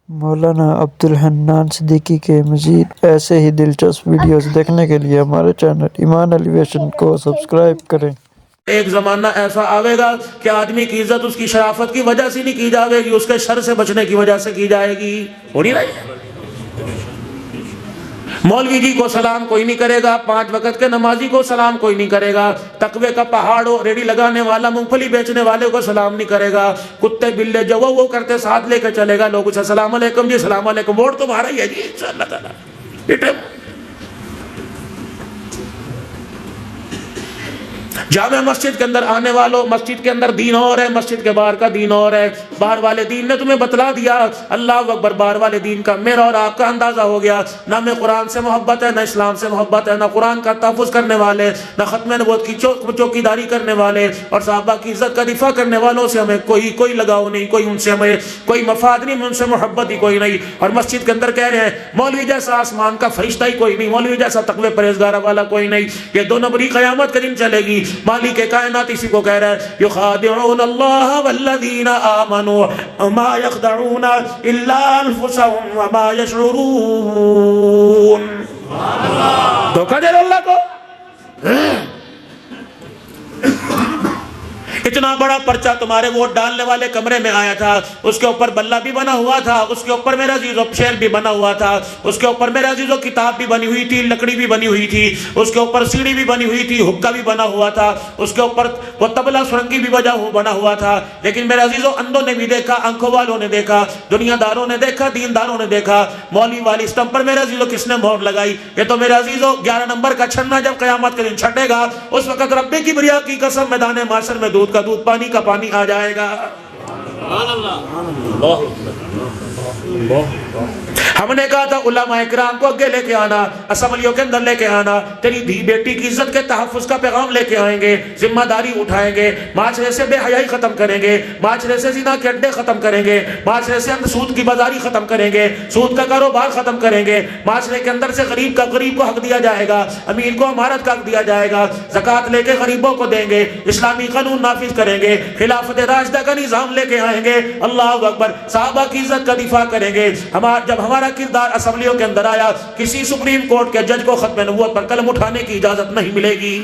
مولانا عبدالحنان صدیقی کے مزید ایسے ہی دلچسپ ویڈیوز دیکھنے کے لیے ہمارے چینل ایمان ایلیویشن کو سبسکرائب کریں۔ ایک زمانہ ایسا آئے گا کہ آدمی کی عزت اس کی شرافت کی وجہ سے نہیں کی جائے گی، اس کے شر سے بچنے کی وجہ سے کی جائے گی۔ ہو نہیں رہی ہے؟ مولوی جی کو سلام کوئی نہیں کرے گا، 5 وقت کے نمازی کو سلام کوئی نہیں کرے گا، تقوی کا پہاڑ ہو ریڑی لگانے والا مونگ پھلی بیچنے والے کو سلام نہیں کرے گا، کتے بلے جو وہ کرتے ساتھ لے کے چلے گا، لوگ اسے السلام علیکم جی السلام علیکم، ووٹ تمہارا ہی ہے جی انشاءاللہ تعالی۔ جامع مسجد کے اندر آنے والوں، مسجد کے اندر دین اور ہے، مسجد کے باہر کا دین اور ہے۔ باہر والے دین نے تمہیں بتلا دیا، اللہ اکبر، باہر والے دین کا میرا اور آپ کا اندازہ ہو گیا، نہ میں قرآن سے محبت ہے، نہ اسلام سے محبت ہے، نہ قرآن کا تحفظ کرنے والے، نہ ختم نبوت کی چوکی داری کرنے والے اور صحابہ کی عزت کا دفاع کرنے والوں سے ہمیں کوئی لگاؤ نہیں، کوئی ان سے ہمیں کوئی مفاد نہیں، ان سے محبت ہی کوئی نہیں۔ اور مسجد کے اندر کہہ رہے ہیں مولوی جیسا آسمان کا فرشتہ ہی کوئی نہیں، مولوی جیسا تقوی پرہیزگار والا کوئی نہیں۔ یہ 2 نمبری قیامت کے دن چلے گی۔ مالک کائنات اسی کو کہہ رہا ہے یخادعون اللہ والذین آمنوا وما یخدعون الا انفسهم وما یشعرون۔ دھوکہ دے رہے اللہ کو؟ اتنا بڑا پرچہ تمہارے ووٹ ڈالنے والے کمرے میں آیا تھا، اس کے اوپر بلہ بھی بنا ہوا تھا، اس کے اوپر میرا عزیزو شیر بھی بنا ہوا تھا، اس کے اوپر میرا عزیزو کتاب بھی بنی ہوئی تھی، لکڑی بھی بنی ہوئی تھی، اس کے اوپر سیڑھی بھی بنی ہوئی تھی، حکا بھی بنا ہوا تھا، اس کے اوپر وہ تبلہ سرنگی بھی بنا ہوا تھا۔ لیکن میرا عزیزو اندھوں نے بھی دیکھا، آنکھوں والوں نے دیکھا، دنیا داروں نے دیکھا، دینداروں نے دیکھا، مولوی والی اسٹمپ پر میرا عزیزو کس نے مہر لگائی؟ یہ تو میرا عزیزو 11 نمبر کا چھنا جب قیامت کے دن چھٹے گا، اس وقت رب کی کبریا کی قسم میدان محشر میں دودھ کا دودھ پانی کا پانی آ جائے گا۔ ہم نے کہا تھا علماء اکرام کو اگے لے کے آنا، اسمبلیوں کے اندر لے کے آنا، تیری دھی بیٹی کی عزت کے تحفظ کا پیغام لے کے آئیں گے، ذمہ داری اٹھائیں گے، معاشرے سے بے حیائی ختم کریں گے، معاشرے سے زنا کے اڈے ختم کریں گے، معاشرے سے سود کی بازاری ختم کریں گے، سود کا کاروبار ختم کریں گے، معاشرے کے اندر سے غریب کو حق دیا جائے گا، امیر کو امارت کا حق دیا جائے گا، زکوٰۃ لے کے غریبوں کو دیں گے، اسلامی قانون نافذ کریں گے، خلافت راشدہ کا نظام لے کے آئیں گے، اللہ اکبر، صحابہ کی عزت کا دفاع کریں گے۔ جب ہمارا کردار اسمبلیوں کے اندر آیا، کسی سپریم کورٹ کے جج کو ختم نبوت پر قلم اٹھانے کی اجازت نہیں ملے گی۔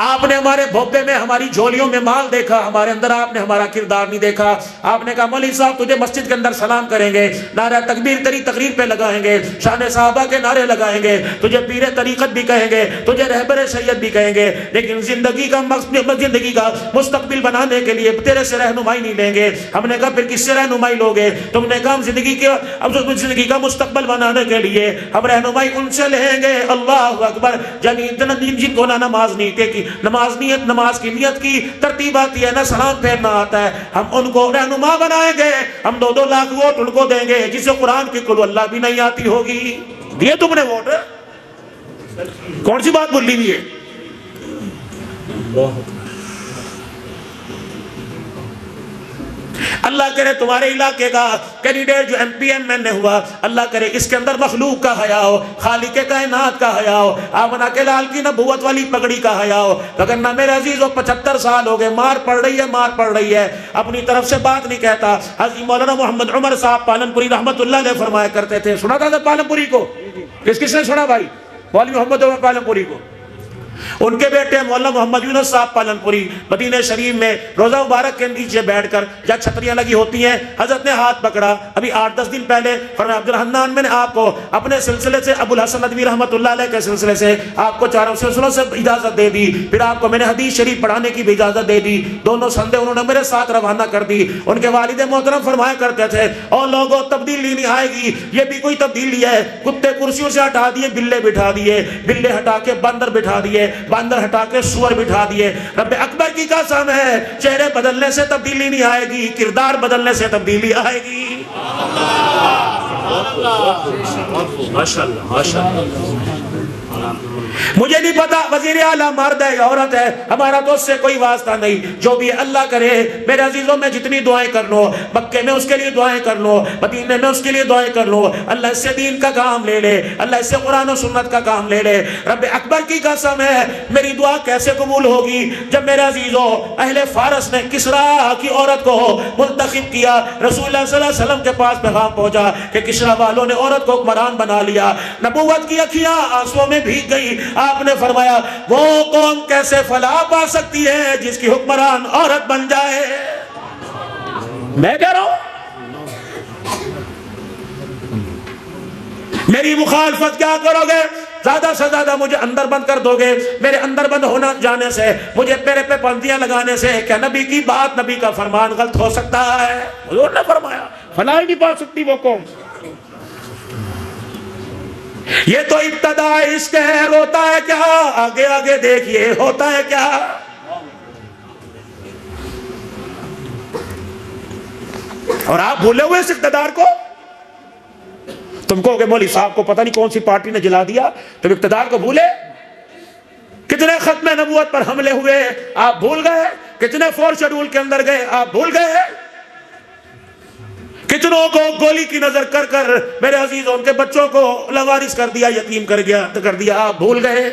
آپ نے ہمارے بھوپے میں، ہماری جھولیوں میں مال دیکھا، ہمارے اندر آپ نے ہمارا کردار نہیں دیکھا۔ آپ نے کہا مولوی صاحب تجھے مسجد کے اندر سلام کریں گے، نعرہ تکبیر تیری تقریر پہ لگائیں گے، شان صحابہ کے نعرے لگائیں گے، تجھے پیر طریقت بھی کہیں گے، تجھے رہبر شریعت بھی کہیں گے، لیکن زندگی کا مستقبل بنانے کے لیے تیرے سے رہنمائی نہیں لیں گے۔ ہم نے کہا پھر کس سے رہنمائی لوگے؟ تم نے کہا ہم زندگی کا مستقبل بنانے کے لیے ہم رہنمائی ان سے لیں گے۔ اللہ اکبر، جن کو نہ نماز نماز کی نیت کی ترتیب آتی ہے، نہ سلام پھیرنا آتا ہے، ہم ان کو رہنما بنائیں گے۔ ہم 2 لاکھ ووٹ ان کو دیں گے جسے قرآن کی قل اللہ بھی نہیں آتی ہوگی۔ دیے تم نے ووٹ؟ کون سی بات بولی ہوئی ہے؟ اللہ کرے تمہارے علاقے کا کینڈیڈیٹ جو ایم پی ایم این ہوا، اللہ کرے اس کے اندر مخلوق کا حیا ہو، خالق کائنات کا حیا ہو، آمنہ کے لال کی نبوت والی پگڑی کا حیا ہو۔ اگر نہ میرے عزیزو 75 سال ہو گئے، مار پڑ رہی ہے، اپنی طرف سے بات نہیں کہتا۔ حضرت مولانا محمد عمر صاحب پالنپوری رحمت اللہ علیہ فرمایا کرتے تھے، سنا تھا پالنپوری کو؟ کس نے سنا بھائی؟ مولوی محمد عمر پالنپوری کو۔ ان کے بیٹے مولانا محمد یونس صاحب پالنپوری مدینہ شریف میں روزہ مبارک کے نیچے بیٹھ کر جہاں چھتریاں لگی ہوتی ہیں، حضرت نے ہاتھ پکڑا، ابھی 8-10 دن پہلے فرمایا عبدالحنان میں نے آپ کو اپنے سلسلے سے، ابو الحسن ندوی رحمت اللہ علیہ کے سلسلے سے آپ کو 4 سلسلوں سے اجازت دے دی، پھر آپ کو میں نے حدیث شریف پڑھانے کی بھی اجازت دے دی، 2 سندے انہوں نے میرے ساتھ روانہ کر دی۔ ان کے والد محترم فرمایا کرتے تھے اور لوگوں تبدیلی نہیں آئے گی، یہ بھی کوئی تبدیلی ہے، کتے کرسیوں سے ہٹا دیے، بلے بٹھا دیے، بلے ہٹا کے بندر بٹھا دیے، بندر ہٹا کے سور بٹھا دیے۔ رب اکبر کی قسم ہے، چہرے بدلنے سے تبدیلی نہیں آئے گی، کردار بدلنے سے تبدیلی آئے گی۔ ماشاءاللہ ماشاءاللہ۔ مجھے نہیں پتا وزیر اعلیٰ مرد ہے یا عورت ہے، ہمارا تو اس سے کوئی واسطہ نہیں، جو بھی اللہ کرے۔ میرے عزیزوں میں جتنی دعائیں کر لو، مکے میں اس کے لیے دعائیں کر لو، مدینے میں اس کے لیے دعائیں کر لو، اللہ اس سے دین کا کام لے لے، اللہ اس سے قرآن و سنت کا کام لے لے۔ رب اکبر کی قسم ہے، میری دعا کیسے قبول ہوگی جب میرے عزیزوں اہل فارس نے کسرا کی عورت کو منتخب کیا۔ رسول اللہ صلی اللہ علیہ وسلم کے پاس پیغام پہنچا کہ کسرا والوں نے عورت کو حکمران بنا لیا۔ نبوت کی اکھیاں آنسوؤں میں بھیگ گئی۔ آپ نے فرمایا وہ قوم کیسے فلاح پا سکتی ہے جس کی حکمران عورت بن جائے۔ میں کہہ رہا ہوں میری مخالفت کیا کرو گے؟ زیادہ سے زیادہ مجھے اندر بند کر دو گے۔ میرے اندر بند ہونا جانے سے، مجھے میرے پہ پابندیاں لگانے سے کیا نبی کی بات، نبی کا فرمان غلط ہو سکتا ہے؟ حضور نے فرمایا فلاح ہی نہیں پا سکتی وہ قوم۔ یہ تو ابتدا عشق ہے، روتا ہے کیا؟ آگے آگے دیکھیے ہوتا ہے کیا۔ اور آپ بھولے ہوئے اس اقتدار کو؟ تم کہو کہ مولوی صاحب کو پتہ نہیں کون سی پارٹی نے جلا دیا، تم اقتدار کو بھولے؟ کتنے ختم نبوت پر حملے ہوئے آپ بھول گئے؟ کتنے فور شیڈول کے اندر گئے آپ بھول گئے؟ کتنوں کو گولی کی نظر کر کر میرے عزیزوں ان کے بچوں کو لاوارث کر دیا، یتیم کر دیا آپ بھول گئے؟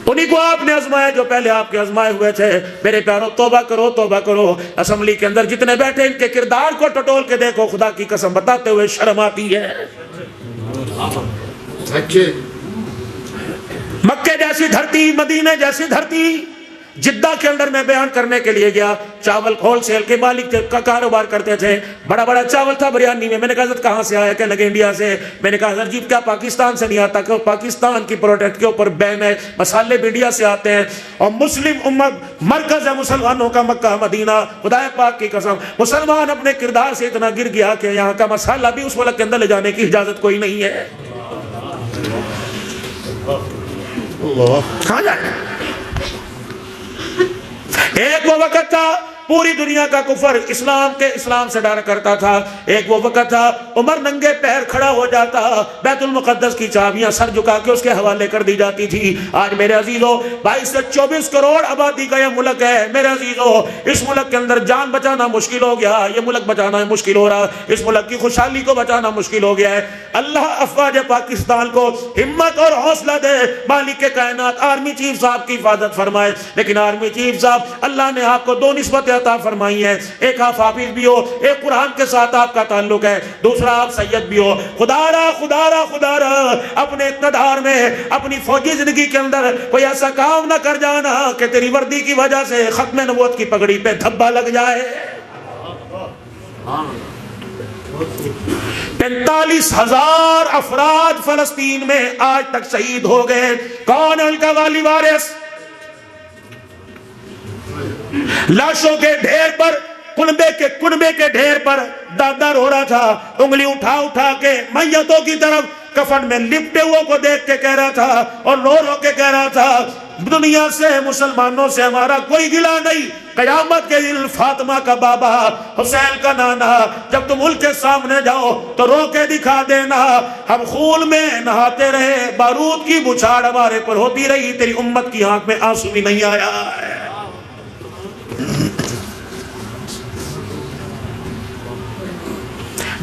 انہی کو آپ نے آزمایا جو پہلے آپ کے آزمائے ہوئے تھے۔ میرے پیاروں توبہ کرو، توبہ کرو۔ اسمبلی کے اندر جتنے بیٹھے ان کے کردار کو ٹٹول کے دیکھو، خدا کی قسم بتاتے ہوئے شرم آتی ہے۔ مکے جیسی دھرتی، مدینے جیسی دھرتی، جدہ کے اندر میں بیان کرنے کے لیے گیا۔ چاول ہول سیل کے مالک کا کاروبار کرتے تھے، بڑا بڑا چاول تھا بریانی میں۔ میں نے کہا حضرت کہاں سے آیا؟ کہنے لگے انڈیا سے۔ میں نے کہا حضرت جی کیا پاکستان سے نہیں آتا؟ کہ پاکستان کی پروڈکٹ کے اوپر بین ہے، مسالے بھی انڈیا سے آتے ہیں، اور مسلم امت مرکز ہے مسلمانوں کا مکہ مدینہ۔ خدا پاک کی قسم مسلمان اپنے کردار سے اتنا گر گیا کہ یہاں کا مسالہ بھی اس ملک کے اندر لے جانے کی اجازت کوئی نہیں ہے۔ کہاں جائیں؟ ایک وہ وقت تھا پوری دنیا کا کفر اسلام سے ڈر کرتا تھا۔ ایک وہ وقت تھا عمر ننگے پیر کھڑا ہو جاتا، بیت المقدس کی چابیاں سر جھکا کے اس کے حوالے کر دی جاتی تھی۔ آج میرے عزیزوں 22 سے 24 کروڑ آبادی کا یہ ملک ہے۔ میرے عزیزوں اس ملک کے اندر جان بچانا مشکل ہو گیا، یہ ملک بچانا مشکل ہو رہا، اس ملک کی خوشحالی کو بچانا مشکل ہو گیا ہے۔ اللہ افواج پاکستان کو ہمت اور حوصلہ دے، مالک کائنات آرمی چیف صاحب کی حفاظت فرمائے۔ لیکن آرمی چیف صاحب اللہ نے آپ کو دو نسبت عطا فرمائی ہے، ایک آپ حافظ بھی ہو، ایک قرآن کے ساتھ آپ کا تعلق ہے، دوسرا آپ سید بھی ہو۔ خدا را اپنے اقتدار میں اپنی فوجی زندگی کے اندر کوئی ایسا کام نہ کر جانا کہ تیری وردی کی وجہ سے ختم نبوت کی پگڑی پہ دھبا لگ جائے۔ 45,000 افراد فلسطین میں آج تک شہید ہو گئے۔ کون ہے ان کا والی وارث؟ لاشوں کے ڈھیر پر، کنبے کے ڈھیر پر دادا رو رہا تھا، انگلی اٹھا کے میتوں کی طرف کفن میں لپٹے ہوئے کو دیکھ کے کہہ رہا تھا اور رو کے کہہ رہا تھا دنیا سے مسلمانوں سے ہمارا کوئی گلہ نہیں، قیامت کے دن فاطمہ کا بابا حسین کا نانا جب تم ملک کے سامنے جاؤ تو رو کے دکھا دینا، ہم خون میں نہاتے رہے، بارود کی بچھاڑ ہمارے پر ہوتی رہی، تیری امت کی آنکھ میں آنسو بھی نہیں آیا ہے۔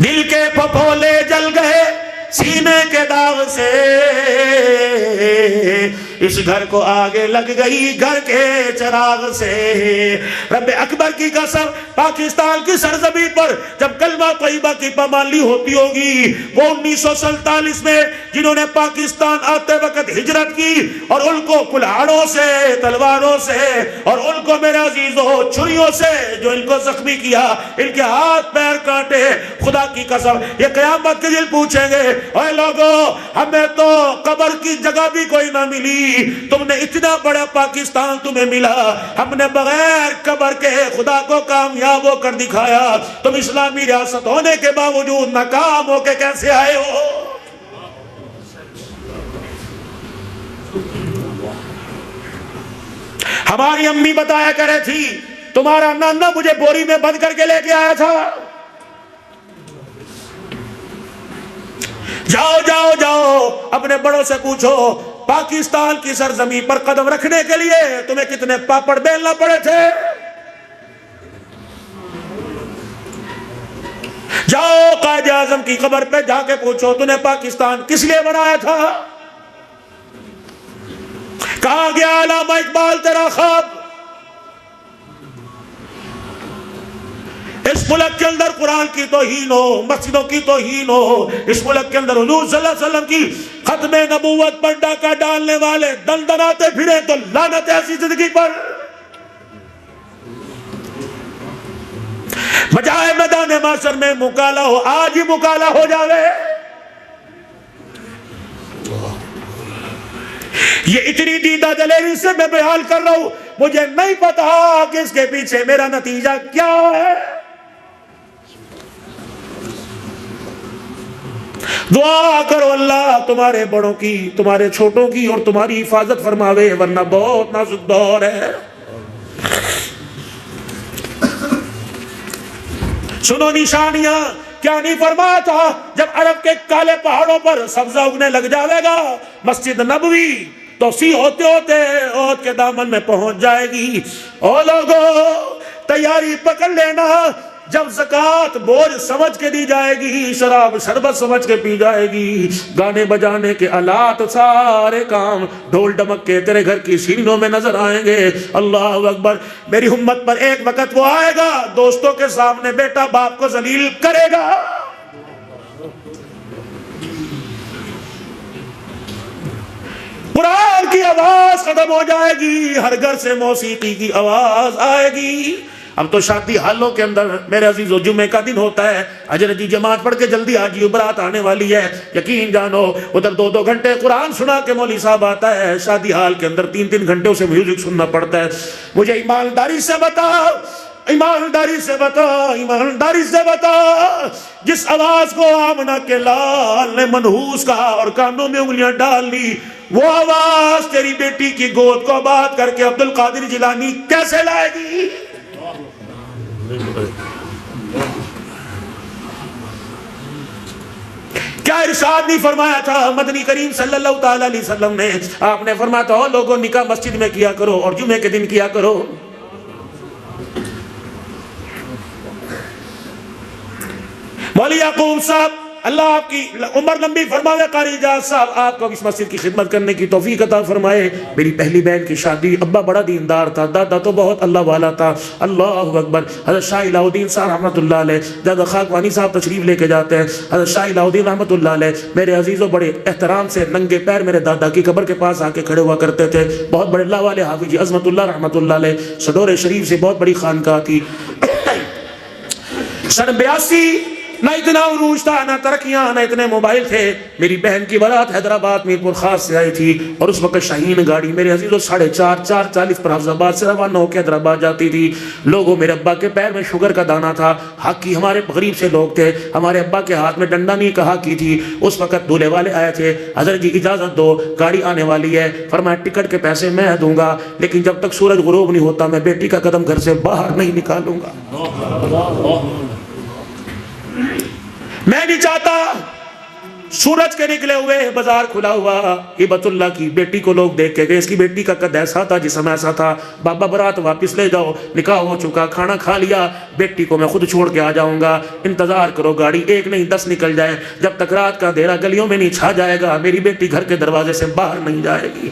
دل کے پھپھولے جل گئے سینے کے داغ سے، اس گھر کو آگے لگ گئی گھر کے چراغ سے۔ رب اکبر کی قسم پاکستان کی سرزمین پر جب کلمہ طیبہ کی پامالی ہوتی ہوگی، وہ 1947 میں جنہوں نے پاکستان آتے وقت ہجرت کی اور ان کو کلاڑوں سے، تلواروں سے، اور ان کو میرے عزیزوں چھریوں سے جو ان کو زخمی کیا، ان کے ہاتھ پیر کاٹے، خدا کی قسم یہ قیامت کے دن پوچھیں گے اے لوگو ہمیں تو قبر کی جگہ بھی کوئی نہ ملی، تم نے اتنا بڑا پاکستان تمہیں ملا، ہم نے بغیر قبر کے خدا کو کامیاب ہو کر دکھایا، تم اسلامی ریاست ہونے کے باوجود ناکام ہو کے کیسے آئے ہو؟ ہماری امی بتایا کرے تھی تمہارا نانا مجھے بوری میں بند کر کے لے کے آیا تھا، جاؤ جاؤ جاؤ اپنے بڑوں سے پوچھو پاکستان کی سرزمین پر قدم رکھنے کے لیے تمہیں کتنے پاپڑ بیلنا پڑے تھے؟ جاؤ قائد اعظم کی قبر پہ جا کے پوچھو تمہیں پاکستان کس لیے بنایا تھا؟ کہاں گیا علامہ اقبال تیرا خواب؟ اس ملک کے اندر قرآن کی توہین ہو، مسجدوں کی توہین ہو، اس ملک کے اندر حضور صلی اللہ علیہ وسلم کی ختم نبوت پر ڈاکہ ڈالنے والے دندناتے پھرے تو لعنت ہے ایسی زندگی پر۔ بجائے میدان محشر میں مکالا ہو، آج ہی مکالا ہو جاوے۔ یہ اتنی دیدہ دلیری سے میں بیان کر رہا ہوں، مجھے نہیں پتا کہ اس کے پیچھے میرا نتیجہ کیا ہے۔ دعا کرو اللہ تمہارے بڑوں کی، تمہارے چھوٹوں کی اور تمہاری حفاظت فرماوے، ورنہ بہت نازک دور ہے۔ سنو نشانیاں، کیا نہیں فرمایا تھا جب عرب کے کالے پہاڑوں پر سبزہ اگنے لگ جاوے گا، مسجد نبوی توسیع ہوتے ہوتے عہد کے دامن میں پہنچ جائے گی۔ او لوگو تیاری پکڑ لینا، جب زکوٰۃ بوجھ سمجھ کے دی جائے گی، شراب شربت سمجھ کے پی جائے گی، گانے بجانے کے آلات سارے کام ڈھول ڈمک کے تیرے گھر کی سیڑھیوں میں نظر آئیں گے۔ اللہ اکبر۔ میری امت پر ایک وقت وہ آئے گا دوستوں کے سامنے بیٹا باپ کو ذلیل کرے گا۔ قرآن کی آواز ختم ہو جائے گی، ہر گھر سے موسیقی کی آواز آئے گی۔ اب تو شادی حالوں کے اندر میرے عزیزو جمعے کا دن ہوتا ہے، اجر جی جماعت پڑھ کے جلدی آجیو برات آنے والی ہے، یقین جانو ادھر 2 گھنٹے قرآن سنا کے مولوی صاحب آتا ہے، شادی حال کے اندر 3 گھنٹے اسے میوزک سننا پڑتا ہے۔ مجھے ایمانداری سے بتا، ایمانداری سے بتا، ایمانداری سے بتا، جس آواز کو آمنہ کے لال نے منحوس کہا اور کانوں میں انگلیاں ڈال لی، وہ آواز تیری بیٹی کی گود کو آباد کر کے عبدالقادر جیلانی کیسے لائے گی؟ کیا ارشاد نہیں فرمایا تھا مدنی کریم صلی اللہ تعالی علیہ وسلم نے؟ آپ نے فرمایا تھا لوگوں نکاح مسجد میں کیا کرو اور جمعے کے دن کیا کرو۔ مولوی یعقوب صاحب اللہ آپ کی عمر لمبی فرماوے، قاری اجاز صاحب آپ کو اس مسجد کی خدمت کرنے کی توفیق عطا فرمائے۔ میری پہلی بہن کی شادی، ابا بڑا دیندار تھا، دادا تو بہت اللہ والا تھا۔ اللہ اکبر۔ حضرت شاہ الہ الدین صاحب رحمۃ اللہ علیہ، دادا خاکوانی صاحب تشریف لے کے جاتے ہیں۔ حضرت شاہ الہ الدین رحمۃ اللہ علیہ میرے عزیزوں بڑے احترام سے ننگے پیر میرے دادا کی قبر کے پاس آ کے کھڑے ہوا کرتے تھے۔ بہت بڑے اللہ والے حافظ جی عظمت اللہ رحمۃ اللہ علیہ، سڈور شریف سے بہت بڑی خانقاہ تھی۔ سن 82 نہ اتنا عروج تھا، نہ ترقیاں، نہ اتنے موبائل تھے۔ میری بہن کی بارات حیدرآباد میرپور خاص سے آئی تھی اور اس وقت شاہین گاڑی میرے عزیزوں 4:30 پر حفظ آباد سے روانہ ہو کے حیدرآباد جاتی تھی۔ لوگوں میرے ابا کے پیر میں شوگر کا دانہ تھا، حقی ہمارے غریب سے لوگ تھے، ہمارے ابا کے ہاتھ میں ڈنڈا نہیں کہا کی تھی۔ اس وقت دولے والے آئے تھے، حضرت جی اجازت دو گاڑی آنے والی ہے، فرمایا ٹکٹ کے پیسے میں دوں گا لیکن جب تک سورج غروب نہیں ہوتا میں بیٹی کا قدم گھر سے باہر نہیں نکالوں گا۔ میں نہیں چاہتا سورج کے نکلے ہوئے بازار کھلا ہوا ہبت اللہ کی بیٹی کو لوگ دیکھ کے گئے، اس کی بیٹی کا قد ایسا تھا جسم ایسا تھا، بابا برات واپس لے جاؤ، نکاح ہو چکا، کھانا کھا لیا، بیٹی کو میں خود چھوڑ کے آ جاؤں گا، انتظار کرو گاڑی 1 نہیں 10 نکل جائے، جب تک رات کا اندھیرا گلیوں میں نہیں چھا جائے گا میری بیٹی گھر کے دروازے سے باہر نہیں جائے گی۔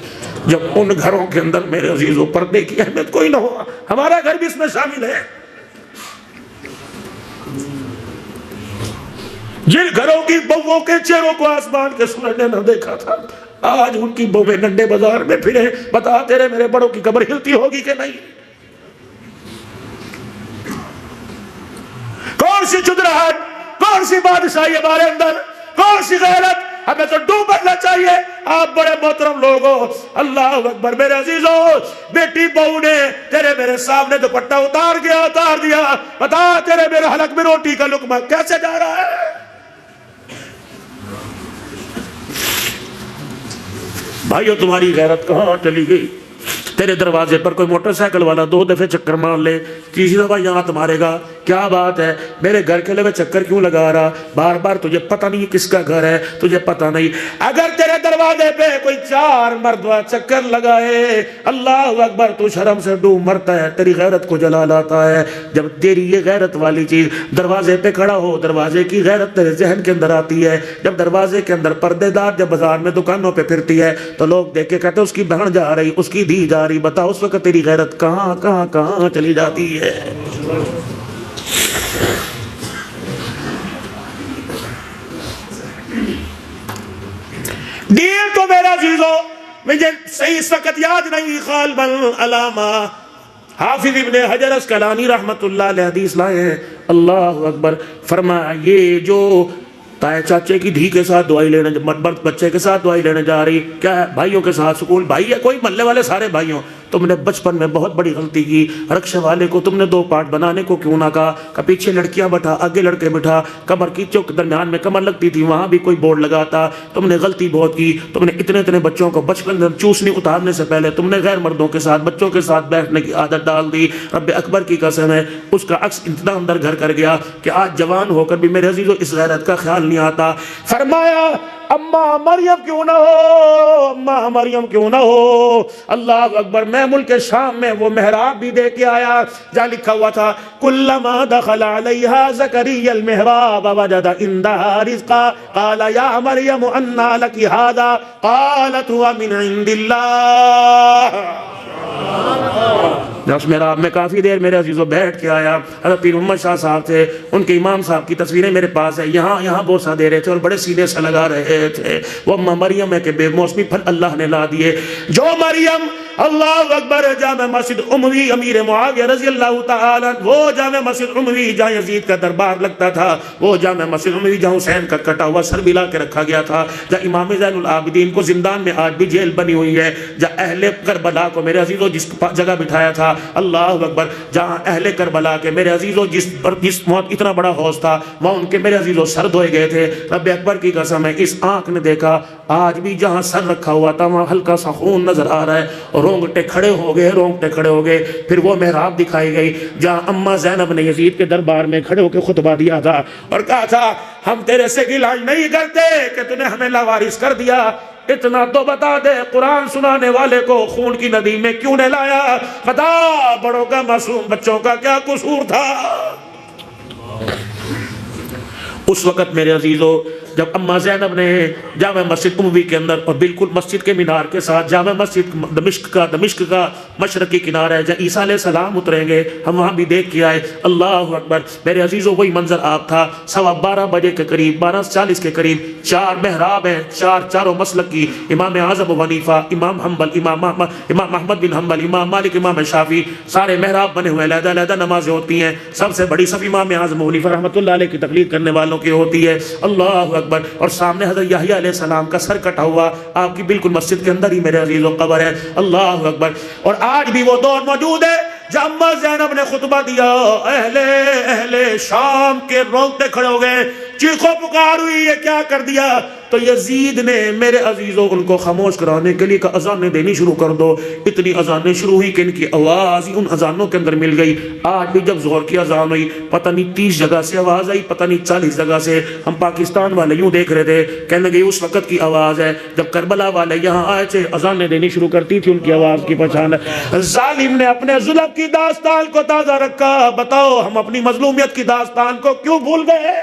جب ان گھروں کے اندر میرے عزیزوں پردے کی اہمیت کوئی نہ ہو، ہمارا گھر بھی اس میں شامل ہے، جن گھروں کی بہووں کے چہروں کو آسمان کے سورج نے نہ دیکھا تھا، آج ان کی بہویں ننڈے بازار میں پھرے، بتا تیرے میرے بڑوں کی قبر ہلتی ہوگی کہ نہیں؟ کون سی چدراہٹ، کون سی بادشاہی ہمارے اندر، کون سی غیرت؟ ہمیں تو ڈوب مرنا چاہیے۔ آپ بڑے محترم لوگ ہو، اللہ اکبر میرے عزیزو، بیٹی بہو نے تیرے میرے سامنے دوپٹہ اتار دیا، بتا تیرے میرے حلق میں روٹی کا لقمہ کیسے جا رہا ہے؟ بھائیو تمہاری غیرت کہاں چلی گئی؟ تیرے دروازے پر کوئی موٹر سائیکل والا 2 دفعے چکر مار لے، تیسری دفعہ یہاں تمہارے گا، کیا بات ہے میرے گھر کے لئے چکر کیوں لگا رہا، بار بار تجھے پتہ نہیں کس کا گھر ہے، تجھے پتہ نہیں۔ اگر تیرے دروازے پہ کوئی 4 مردہ چکر لگائے، اللہ اکبر، تو شرم سے ڈوب مرتا ہے، تیری غیرت کو جلا لاتا ہے۔ جب تیری یہ غیرت والی چیز دروازے پہ کھڑا ہو، دروازے کی غیرت تیرے ذہن کے اندر آتی ہے، جب دروازے کے اندر پردے دار جب بازار میں دکانوں پہ پھرتی ہے تو لوگ دیکھ کے کہتے ہیں اس کی بہن جا رہی، اس کی دھی جا رہی، بتا اس وقت تیری غیرت کہاں کہاں کہاں چلی جاتی ہے۔ دین تو میرا عزیزو مجھے صحیح اس وقت یاد نہیں، غالباً علامہ حافظ ابن حجر اسقلانی رحمت اللہ علیہ حدیث لائے ہیں، اللہ اکبر، فرمایا یہ جو تائے چاچے کی دھی کے ساتھ دعائی لینے، مرد بچے کے ساتھ دعائی لینے جا رہی، کیا ہے بھائیوں کے ساتھ، سکول بھائی ہے، کوئی محلے والے سارے بھائیوں، تم نے بچپن میں بہت بڑی غلطی کی، رکشے والے کو تم نے 2 پارٹ بنانے کو کیوں نہ کہا، کہ پیچھے لڑکیاں بٹھا آگے لڑکے بٹھا، کمر کی چوک درمیان میں کمر لگتی تھی وہاں بھی کوئی بورڈ لگاتا، تم نے غلطی بہت کی، تم نے اتنے بچوں کو بچپن میں چوسنی اتارنے سے پہلے تم نے غیر مردوں کے ساتھ بچوں کے ساتھ بیٹھنے کی عادت ڈال دی، رب اکبر کی قسم ہے اس کا عکس اتنا اندر گھر کر گیا کہ آج جوان ہو کر بھی میرے عزیزو اس غیرت کا خیال نہیں آتا۔ فرمایا اماں مریم کیوں نہ ہو، اماں مریم کیوں نہ ہو، اللہ اکبر، میں ملک شام میں وہ محراب بھی دے کے آیا جہاں لکھا ہوا تھا کلما دخل علیہا زکریا المحراب وجد عندہا رزقا قال یا مریم انا لک ھذا قالت هو من عند اللہ۔ جب اس محراب میں کافی دیر میرے عزیزو بیٹھ کے آیا، حضرت پیر محمد شاہ صاحب تھے، ان کے امام صاحب کی تصویریں میرے پاس ہے، یہاں بوسہ دے رہے تھے اور بڑے سینے سے لگا رہے تھے، وہ اماں مریم ہے کہ بے موسمی پھل اللہ نے لا دیے، جو مریم اللہ اکبر جامع مسجد اموی امیر معاویہ رضی اللہ تعالیٰ، وہ جامع مسجد اموی جہاں یزید کا دربار لگتا تھا، وہ جامع مسجد اموی جہاں حسین کا کٹا ہوا سر ملا کے رکھا گیا تھا، جہاں امام زین العابدین کو زندان میں آج بھی جیل بنی ہوئی ہے، جہاں اہل کربلا کو میرے عزیزو جس جگہ بٹھایا تھا، اللہ اکبر، جہاں اہل کربلا کے میرے عزیزو جس موت اتنا بڑا حوض تھا وہاں ان کے میرے عزیزو سر دھوئے گئے تھے، رب اکبر کی قسم ہے اس آنکھ نے دیکھا، آج بھی جہاں سر رکھا ہوا تھا وہاں ہلکا سا خون نظر آ رہا ہے، اور رونگٹے کھڑے ہو گئے۔ پھر وہ محراب دکھائی گئی جہاں اماں زینب نے یزید کے دربار میں کھڑے ہو کے خطبہ دیا تھا اور کہا تھا ہم تیرے سے گلہ نہیں کرتے کہ تو نے ہمیں لاوارث کر دیا، اتنا تو بتا دے قرآن سنانے والے کو خون کی ندی میں کیوں نے لایا، بتا بڑوں کا معصوم بچوں کا کیا قصور تھا۔ اس وقت میرے عزیزو جب اماں زینب نے جامع مسجد اموی کے اندر اور بالکل مسجد کے مینار کے ساتھ جامع مسجد دمشق کا مشرقی کنارہ ہے جہاں عیسیٰ علیہ السلام اتریں گے، ہم وہاں بھی دیکھ کے آئے، اللہ اکبر، میرے عزیزو وہی منظر آپ تھا، 12:15 بجے کے قریب 12:40 کے قریب 4 محراب ہیں، چاروں مسلک کی، امام اعظم ابو حنیفہ، امام حنبل، امام احمد بن حنبل، امام مالک، امام شافعی، سارے محراب بنے ہوئے، علیحدہ نمازیں ہوتی ہیں، سب سے بڑی صف امام اعظم ابو حنیفہ رحمۃ اللہ علیہ کی تقلید کرنے والوں کی ہوتی ہے، اللہ اکبر، اور سامنے حضرت یحییٰ علیہ السلام کا سر کٹا ہوا آپ کی بالکل مسجد کے اندر ہی میرے عزیزو قبر ہے، اللہ اکبر، اور آج بھی وہ دور موجود ہے جب اماں زینب نے خطبہ دیا، اہل شام کے رونگٹے کھڑے ہو گئے، چیخو پکار ہوئی، یہ کیا کر دیا، تو یزید نے میرے عزیزو ان کو خاموش کرانے کے لیے کہ اذانیں دینی شروع کر دو، اتنی اذانیں شروع ہوئی کہ ان کی آواز ہی ان اذانوں کے اندر مل گئی۔ آج بھی جب ظہر کی اذان ہوئی پتہ نہیں 30 جگہ سے آواز آئی، پتہ نہیں 40 جگہ سے، ہم پاکستان والے یوں دیکھ رہے تھے، کہنے لگے اس وقت کی آواز ہے جب کربلا والے یہاں آئے تھے، اذانیں دینی شروع کرتی تھی، ان کی آواز کی پہچان ہے۔ ظالم نے اپنے ظلم کی داستان کو تازہ رکھا، بتاؤ ہم اپنی مظلومیت کی داستان کو کیوں بھول گئے؟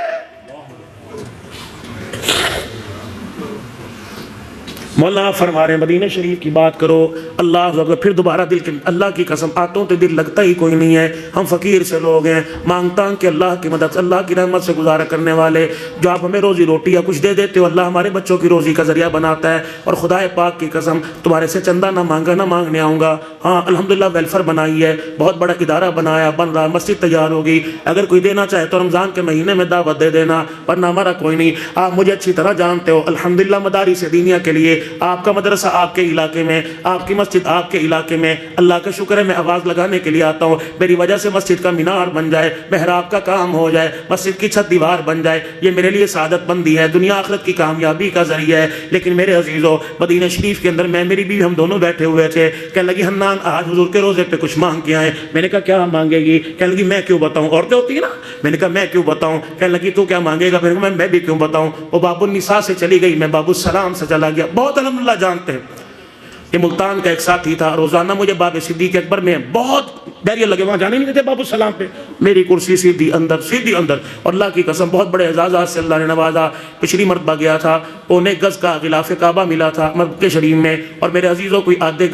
مولانا فرما رہے ہیں مدینہ شریف کی بات کرو، اللہ اکبر، پھر دوبارہ دل کے اللہ کی قسم آتوں تے دل لگتا ہی کوئی نہیں ہے، ہم فقیر سے لوگ ہیں، مانگتا ہوں کہ اللہ کی مدد، اللہ کی رحمت سے گزارا کرنے والے، جو آپ ہمیں روزی روٹی یا کچھ دے دیتے ہو، اللہ ہمارے بچوں کی روزی کا ذریعہ بناتا ہے، اور خدا پاک کی قسم تمہارے سے چندہ نہ مانگا، نہ مانگنے آؤں گا، ہاں الحمدللہ ویلفر بنائی ہے، بہت بڑا ادارہ بنایا، بن رہا، مسجد تیار ہوگی، اگر کوئی دینا چاہے تو رمضان کے مہینے میں دعوت دے دینا، ورنہ ہمارا کوئی نہیں، آپ مجھے اچھی طرح جانتے ہو، الحمدللہ مدارس دینیہ کے لیے آپ کا مدرسہ آپ کے علاقے میں، آپ کی مسجد آپ کے علاقے میں، اللہ کا شکر ہے میں آواز لگانے کے لیے آتا ہوں، میری وجہ سے مسجد کا مینار بن جائے، محراب کا کام ہو جائے، مسجد کی چھت دیوار بن جائے، یہ میرے لیے سعادت مندی ہے، دنیا آخرت کی کامیابی کا ذریعہ ہے۔ لیکن میرے عزیزو، مدینہ شریف کے اندر میں میری بیوی ہم دونوں بیٹھے ہوئے تھے، کہنے لگی حنان آج حضور کے روزے پہ کچھ مانگ کے آئے۔ میں نے کہا کیا مانگے گی؟ کہنے لگی میں کیوں بتاؤں، عورتیں ہوتی ہیں نا، میں نے کہا میں کیوں بتاؤں؟ کہنے لگی تو کیا مانگے گا؟ میں نے کہا میں بھی کیوں بتاؤں۔ وہ باب النساء سے چلی گئی، میں باب السلام سے چلا گیا۔ بہت الحمدللہ جانتے ہیں، یہ ملتان کا ایک ساتھی تھا، روزانہ مجھے باب صدیق اکبر میں بہت بیریئر لگے، وہاں جانے نہیں دیتے باب السلام پہ، میری کرسی سیدھی اندر سیدھی اندر، اور اللہ کی قسم بہت بڑے اعزازات سے اللہ نے نوازا۔ پچھلی مرتبہ گیا تھا، پونے گز کا غلاف کعبہ ملا تھا مکہ شریف میں، اور میرے عزیزوں کوئی آدھے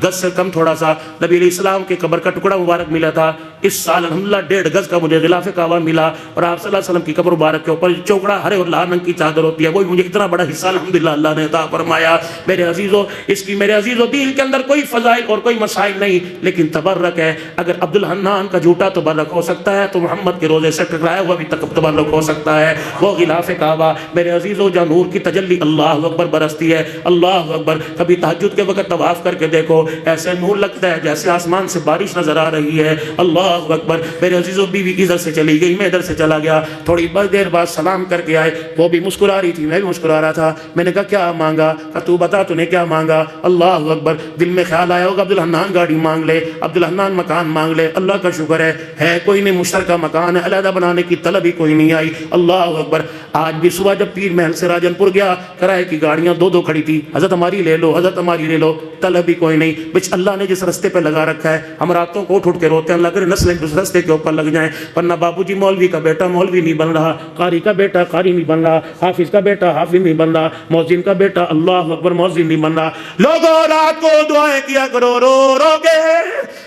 گز سے کم تھوڑا سا نبی علیہ السلام کے قبر کا ٹکڑا مبارک ملا تھا۔ اس سال الحمدللہ 1.5 گز کا مجھے غلاف کعبہ ملا، اور آپ صلی اللہ علیہ وسلم کی قبر مبارک کے اوپر چوکڑا ہرے اور لال رنگ کی چادر ہوتی ہے، وہی مجھے اتنا بڑا حصہ الحمدللہ اللہ نے عطا فرمایا۔ میرے عزیزوں، اس کی میرے عزیزوں دین کے اندر کوئی فضائل اور کوئی مسائل نہیں، لیکن تبرک ہے۔ اگر عبد الحنان کا جھوٹا تبرک ہو سکتا ہے تو محمد کے روزے سے ٹکرایا ہوا بھی تبرک ہو سکتا ہے۔ وہ غلاف کعبہ میرے عزیزوں جہاں نور کی تجلی اللہ اکبر برستی ہے، اللہ اکبر۔ کبھی تہجد کے وقت طواف کر کے دیکھو، ایسے نور لگتا ہے جیسے آسمان سے بارش نظر آ رہی ہے، اللہ اکبر۔ میرے عزیزوں بیوی ادھر سے چلی گئی، میں ادھر سے چلا گیا، تھوڑی دیر بعد سلام کر کے آئے، وہ بھی مسکرا رہی تھی، میں بھی مسکرا رہا تھا۔ میں نے کہا کیا مانگا؟ کہ تو بتا تو نے کیا مانگا؟ اللہ اکبر۔ دل میں خیال آیا ہوگا عبد الحنان گاڑی مانگ لے، عبد الحنان مکان مانگ لے، اللہ کا شکر ہے کوئی نہیں، مشترکہ مکان ہے، علیحدہ بنانے کی طلب ہی کوئی نہیں آئی، اللہ اکبر۔ آج بھی صبح جب پیر محل سے راجن پور گیا، کرائے کی گاڑیاں 2 کھڑی تھی، حضرت ہماری لے لو، حضرت ہماری لے لو، طلب ہی کوئی نہیں۔ بچ اللہ نے جس رستے پہ لگا رکھا ہے، ہم راتوں کو اٹھ کے روتے ہیں، اللہ کرے نسلیں اس رستے کے اوپر لگ جائیں، ورنہ بابو جی مولوی کا بیٹا مولوی نہیں بن رہا، قاری کا بیٹا قاری نہیں بن رہا، حافظ کا بیٹا حافظ نہیں بن رہا، مؤذن کا بیٹا اللہ اکبر مؤذن نہیں بن رہا۔ لوگوں رات کو دعائیں کیا کرو، رو رو کے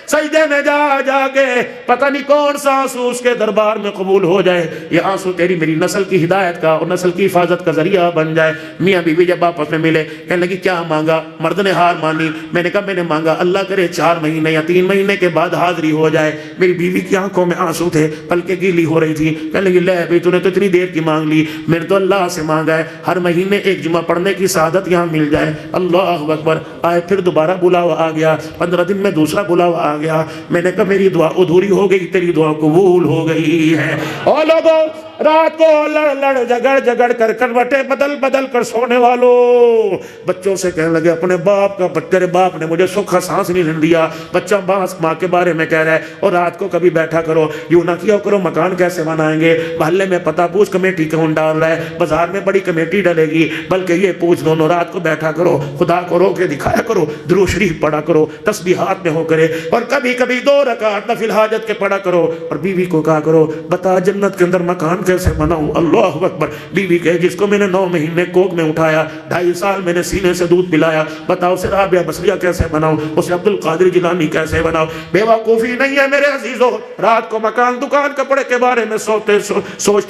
سجدے میں جا جا کے، پتہ نہیں کون سا آنسو اس کے دربار میں قبول ہو جائے، یہ آنسو تیری میری نسل کی ہدایت کا اور نسل کی حفاظت کا ذریعہ بن جائے۔ میاں بیوی جب آپس میں ملے، کہنے لگی کیا مانگا؟ مرد نے ہار مانی۔ میں نے کہا میں نے مانگا اللہ کرے 4 مہینے یا 3 مہینے کے بعد حاضری ہو جائے۔ میری بیوی کی آنکھوں میں آنسو تھے، پلکیں گیلی ہو رہی تھی، کہنے لگی لے بھائی تو نے تو اتنی دیر کی مانگ لی، میں نے تو اللہ سے مانگا ہے ہر مہینے 1 جمعہ پڑھنے کی سعادت یہاں مل جائے، اللہ اکبر۔ آئے پھر دوبارہ بلاوا آ گیا، 15 دن میں دوسرا بلاوا آ گیا۔ میں نے کہا میری دعا ادھوری ہو گئی، تیری دعا قبول ہو گئی ہے۔ اور لوگوں رات کو لڑ لڑ جگڑ کر کروٹیں بدل بدل کر سونے والوں، بچوں سے کہنے لگے اپنے باپ کا، تیرے باپ نے مجھے سکھا سانس نہیں دیا۔ بچہ ماں کے بارے میں کہہ رہا ہے، اور رات کو کبھی بیٹھا کرو، یوں نہ کیا کرو مکان کیسے بنائیں گے، محلے میں پتہ پوچھ کمیٹی کون ڈال رہا ہے، بازار میں بڑی کمیٹی ڈلے گی، بلکہ یہ پوچھ دونوں رات کو بیٹھا کرو، خدا کو رو کے دکھایا کرو، درود شریف پڑھا کرو، تسبیحات میں ہو کرے، اور کبھی کبھی 2 رکعت نفل حاجت کے پڑھا کرو، اور بیوی کو کہا کرو بتا جنت کے اندر مکان کیسے بناؤں، اللہ اکبر۔ بیوی کہے جس کو میں نے 9 مہینے کوک میں اٹھایا، 2.5 سال میں نے سینے سے دودھ پلایا، بتاؤ اسے رابعہ بصریہ کیسے بناؤں، اسے عبد القادر جیلانی کیسے بناؤں۔ بیوقوفی نہیں ہے میرے عزیزو، رات کو مکان دکان کپڑے کے بارے میں سوچتے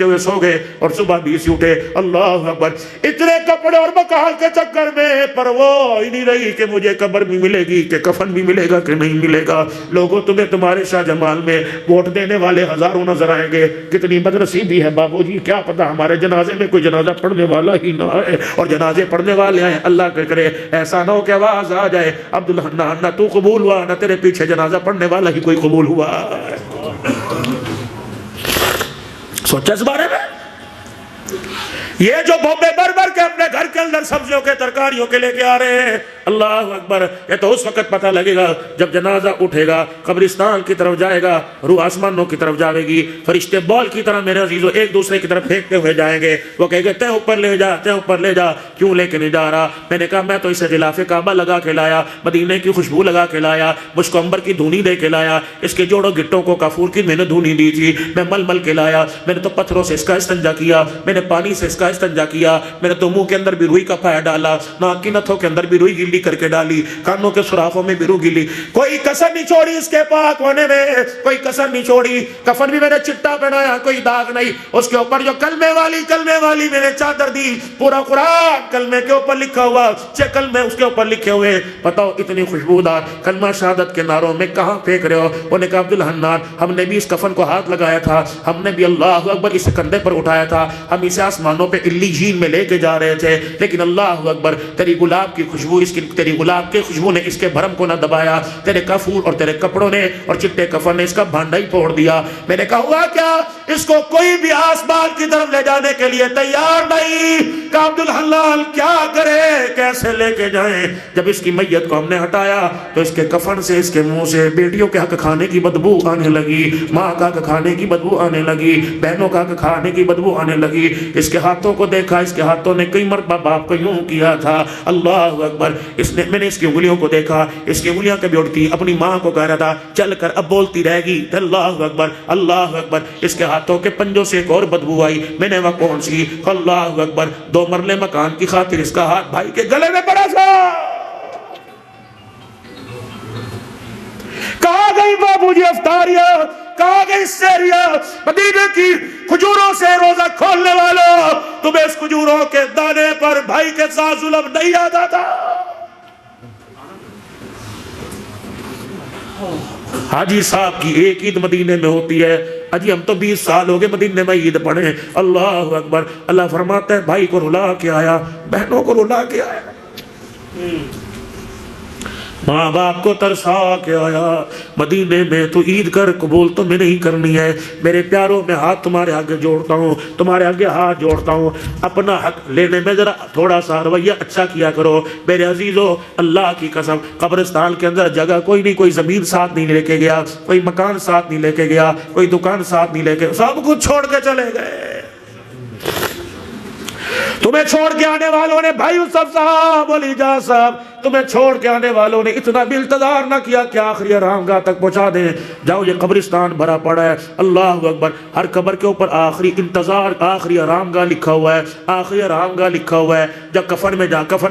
ہوئے سو گئے، اور صبح بھی اسی اٹھے، اللہ اکبر۔ اتنے کپڑے اور مکان کے چکر میں پرواہ ہی نہیں رہی کہ مجھے قبر بھی ملے گی کہ کفن بھی ملے گا کہ نہیں ملے گا۔ لوگوں تمہیں تمہارے شاہ جمال میں ووٹ دینے والے ہزاروں نظر آئیں گے، کتنی بدنصیبی ہے بابو جی، کیا پتا ہمارے جنازے میں کوئی جنازہ پڑھنے والا ہی نہ ہے، اور جنازے پڑھنے والے آئے، اللہ کے کرے ایسا نہ ہو کہ آواز آ جائے عبد الحنان نہ تو قبول ہوا نہ تیرے پیچھے جنازہ پڑھنے والا ہی کوئی قبول ہوا۔ سوچا اس بارے میں؟ یہ جو بھوبے بھر کے اپنے گھر کے اندر سبزیوں کے ترکاریوں کے لے کے آ رہے ہیں، اللہ اکبر، یہ تو اس وقت پتہ لگے گا جب جنازہ اٹھے گا، قبرستان کی طرف جائے گا، روح آسمانوں کی طرف جاوے گی، فرشتے بال کی طرح میرے عزیزو ایک دوسرے کی طرف پھینکتے ہوئے جائیں گے، وہ کہے گے تے اوپر لے جا، تے اوپر لے جا، کیوں لے کے نہیں جا رہا؟ میں نے کہا میں تو اسے غلاف کعبہ لگا کے لایا، مدینے کی خوشبو لگا کے لایا، مجھ کو عنبر کی دھونی دے کے لایا، اس کے جوڑوں گٹوں کو کافور کی میں نے دھونی دی تھی، میں مل مل کے لایا، میں نے تو پتھروں سے اس کا استنجا کیا، میں نے پانی سے اس کا استنجا کیا، میں نے تو منہ کے اندر بھی روئی کا پھایا ڈالا، ناک کی نتھوں کے اندر بھی روئی گیلی کر کے ڈالی، کانوں کے سوراخوں میں بھی روئی گیلی، کوئی کسر نہیں چھوڑی اس کے پاک ہونے میں، کوئی کسر نہیں چھوڑی۔ کفن بھی میں نے چٹا پہنایا، کوئی داغ نہیں، اس کے اوپر جو کلمے والی میں نے چادر دی، پورا قرآن کلمے کے اوپر لکھا ہوا، 6 کلمے اس کے اوپر لکھے ہوئے، بتاؤ اتنی خوشبودار کلمہ شہادت کے نعروں میں کہاں پھینک رہے ہو؟ انہوں نے کہا عبد الحنان ہم نے بھی اس کفن کو ہاتھ لگایا تھا، ہم نے بھی اللہ اکبر اس کندھے پر اٹھایا تھا، ہم سے آسمانوں پہ علیین میں لے کے جا رہے تھے، لیکن اللہ اکبر تیری گلاب کی خوشبو تیری گلاب کے خوشبو نے اس کے بھرم کو نہ دبایا، تیرے کفور اور تیرے کپڑوں نے اور چٹے کفن نے اس کا بھانڈا ہی پھوڑ دیا۔ میں نے کہا ہوا کیا؟ اس کو کوئی بھی آسمان کی طرف لے جانے کے لیے تیار نہیں کہ عبدالحلال کیا کرے، کیسے لے کے جائیں؟ جب اس کی میت کو ہم نے ہٹایا تو اس کے کفن سے، اس کے منہ سے بیٹیوں کے حق کھانے کی بدبو آنے لگی، ماں کا حق کھانے کی بدبو آنے لگی، بہنوں کا حق کھانے کی بدبو آنے لگی۔ اس کے ہاتھوں کو دیکھا، اس کے ہاتھوں نے کئی مرتبہ باپ کو یوں کیا تھا، اللہ اکبر۔ میں نے اس کی انگلیوں کو دیکھا، اس کی انگلیاں کبھی اٹھتی، اپنی ماں کو کہہ رہا تھا چل کر اب بولتی رہے گی، اللہ اکبر اللہ اکبر۔ اس کے ہاتھوں کے پنجوں سے ایک اور بدبو آئی، میں نے وہ کون سی؟ اللہ اکبر، 2 مرلے مکان کی خاطر اس کا ہاتھ بھائی کے گلے میں پڑا تھا۔ کہاں گئی بابو جی افطاریہ، کہاں گئی سیریہ؟ مدینے کی کھجوروں سے روزہ کھولنے والوں، تمہیں اس کھجوروں کے دانے پر بھائی کے ساتھ ظلم نہیں آتا تھا؟ حاجی صاحب کی ایک عید مدینے میں ہوتی ہے، اجی ہم تو 20 سال ہو گئے مدینے میں عید پڑھیں، اللہ اکبر۔ اللہ فرماتا ہے بھائی کو رلا کے آیا، بہنوں کو رلا کے آیا، ماں باپ کو ترسا کے آیا، مدینے میں تو عید کر، قبول تو میں نہیں کرنی ہے۔ میرے پیاروں میں ہاتھ تمہارے آگے جوڑتا ہوں، تمہارے آگے ہاتھ جوڑتا ہوں، اپنا حق لینے میں ذرا تھوڑا سا رویہ اچھا کیا کرو میرے عزیزو۔ اللہ کی قسم قبرستان کے اندر جگہ کوئی نہیں، کوئی زمین ساتھ نہیں لے کے گیا، کوئی مکان ساتھ نہیں لے کے گیا، کوئی دکان ساتھ نہیں لے کے، سب کچھ چھوڑ کے چلے گئے۔ تمہیں چھوڑ کے آنے والوں نے، بھائی یوسف صاحب، ولی جا صاحب، تمہیں چھوڑ کے آنے والوں نے اتنا بھی انتظار نہ کیا کہ آخری آرام گاہ تک پہنچا دیں۔ جاؤ، یہ قبرستان بھرا پڑا ہے، اللہ اکبر۔ ہر قبر کے اوپر آخری انتظار، آخری آرام گاہ لکھا ہوا ہے، آخری آرام گاہ لکھا ہوا ہے۔ جب کفن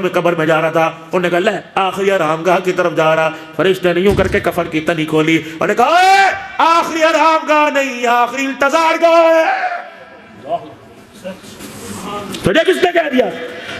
میں قبر میں جا رہا تھا، انہوں نے کہا لے آخری آرام گاہ کی طرف جا رہا، فرشتے نے یوں کر کے کفن کی تنی کھولی، انہوں نے کہا اے آخری آرام گاہ نہیں، آخری انتظار گاہ ہے۔ تجھے کس نے کہہ دیا؟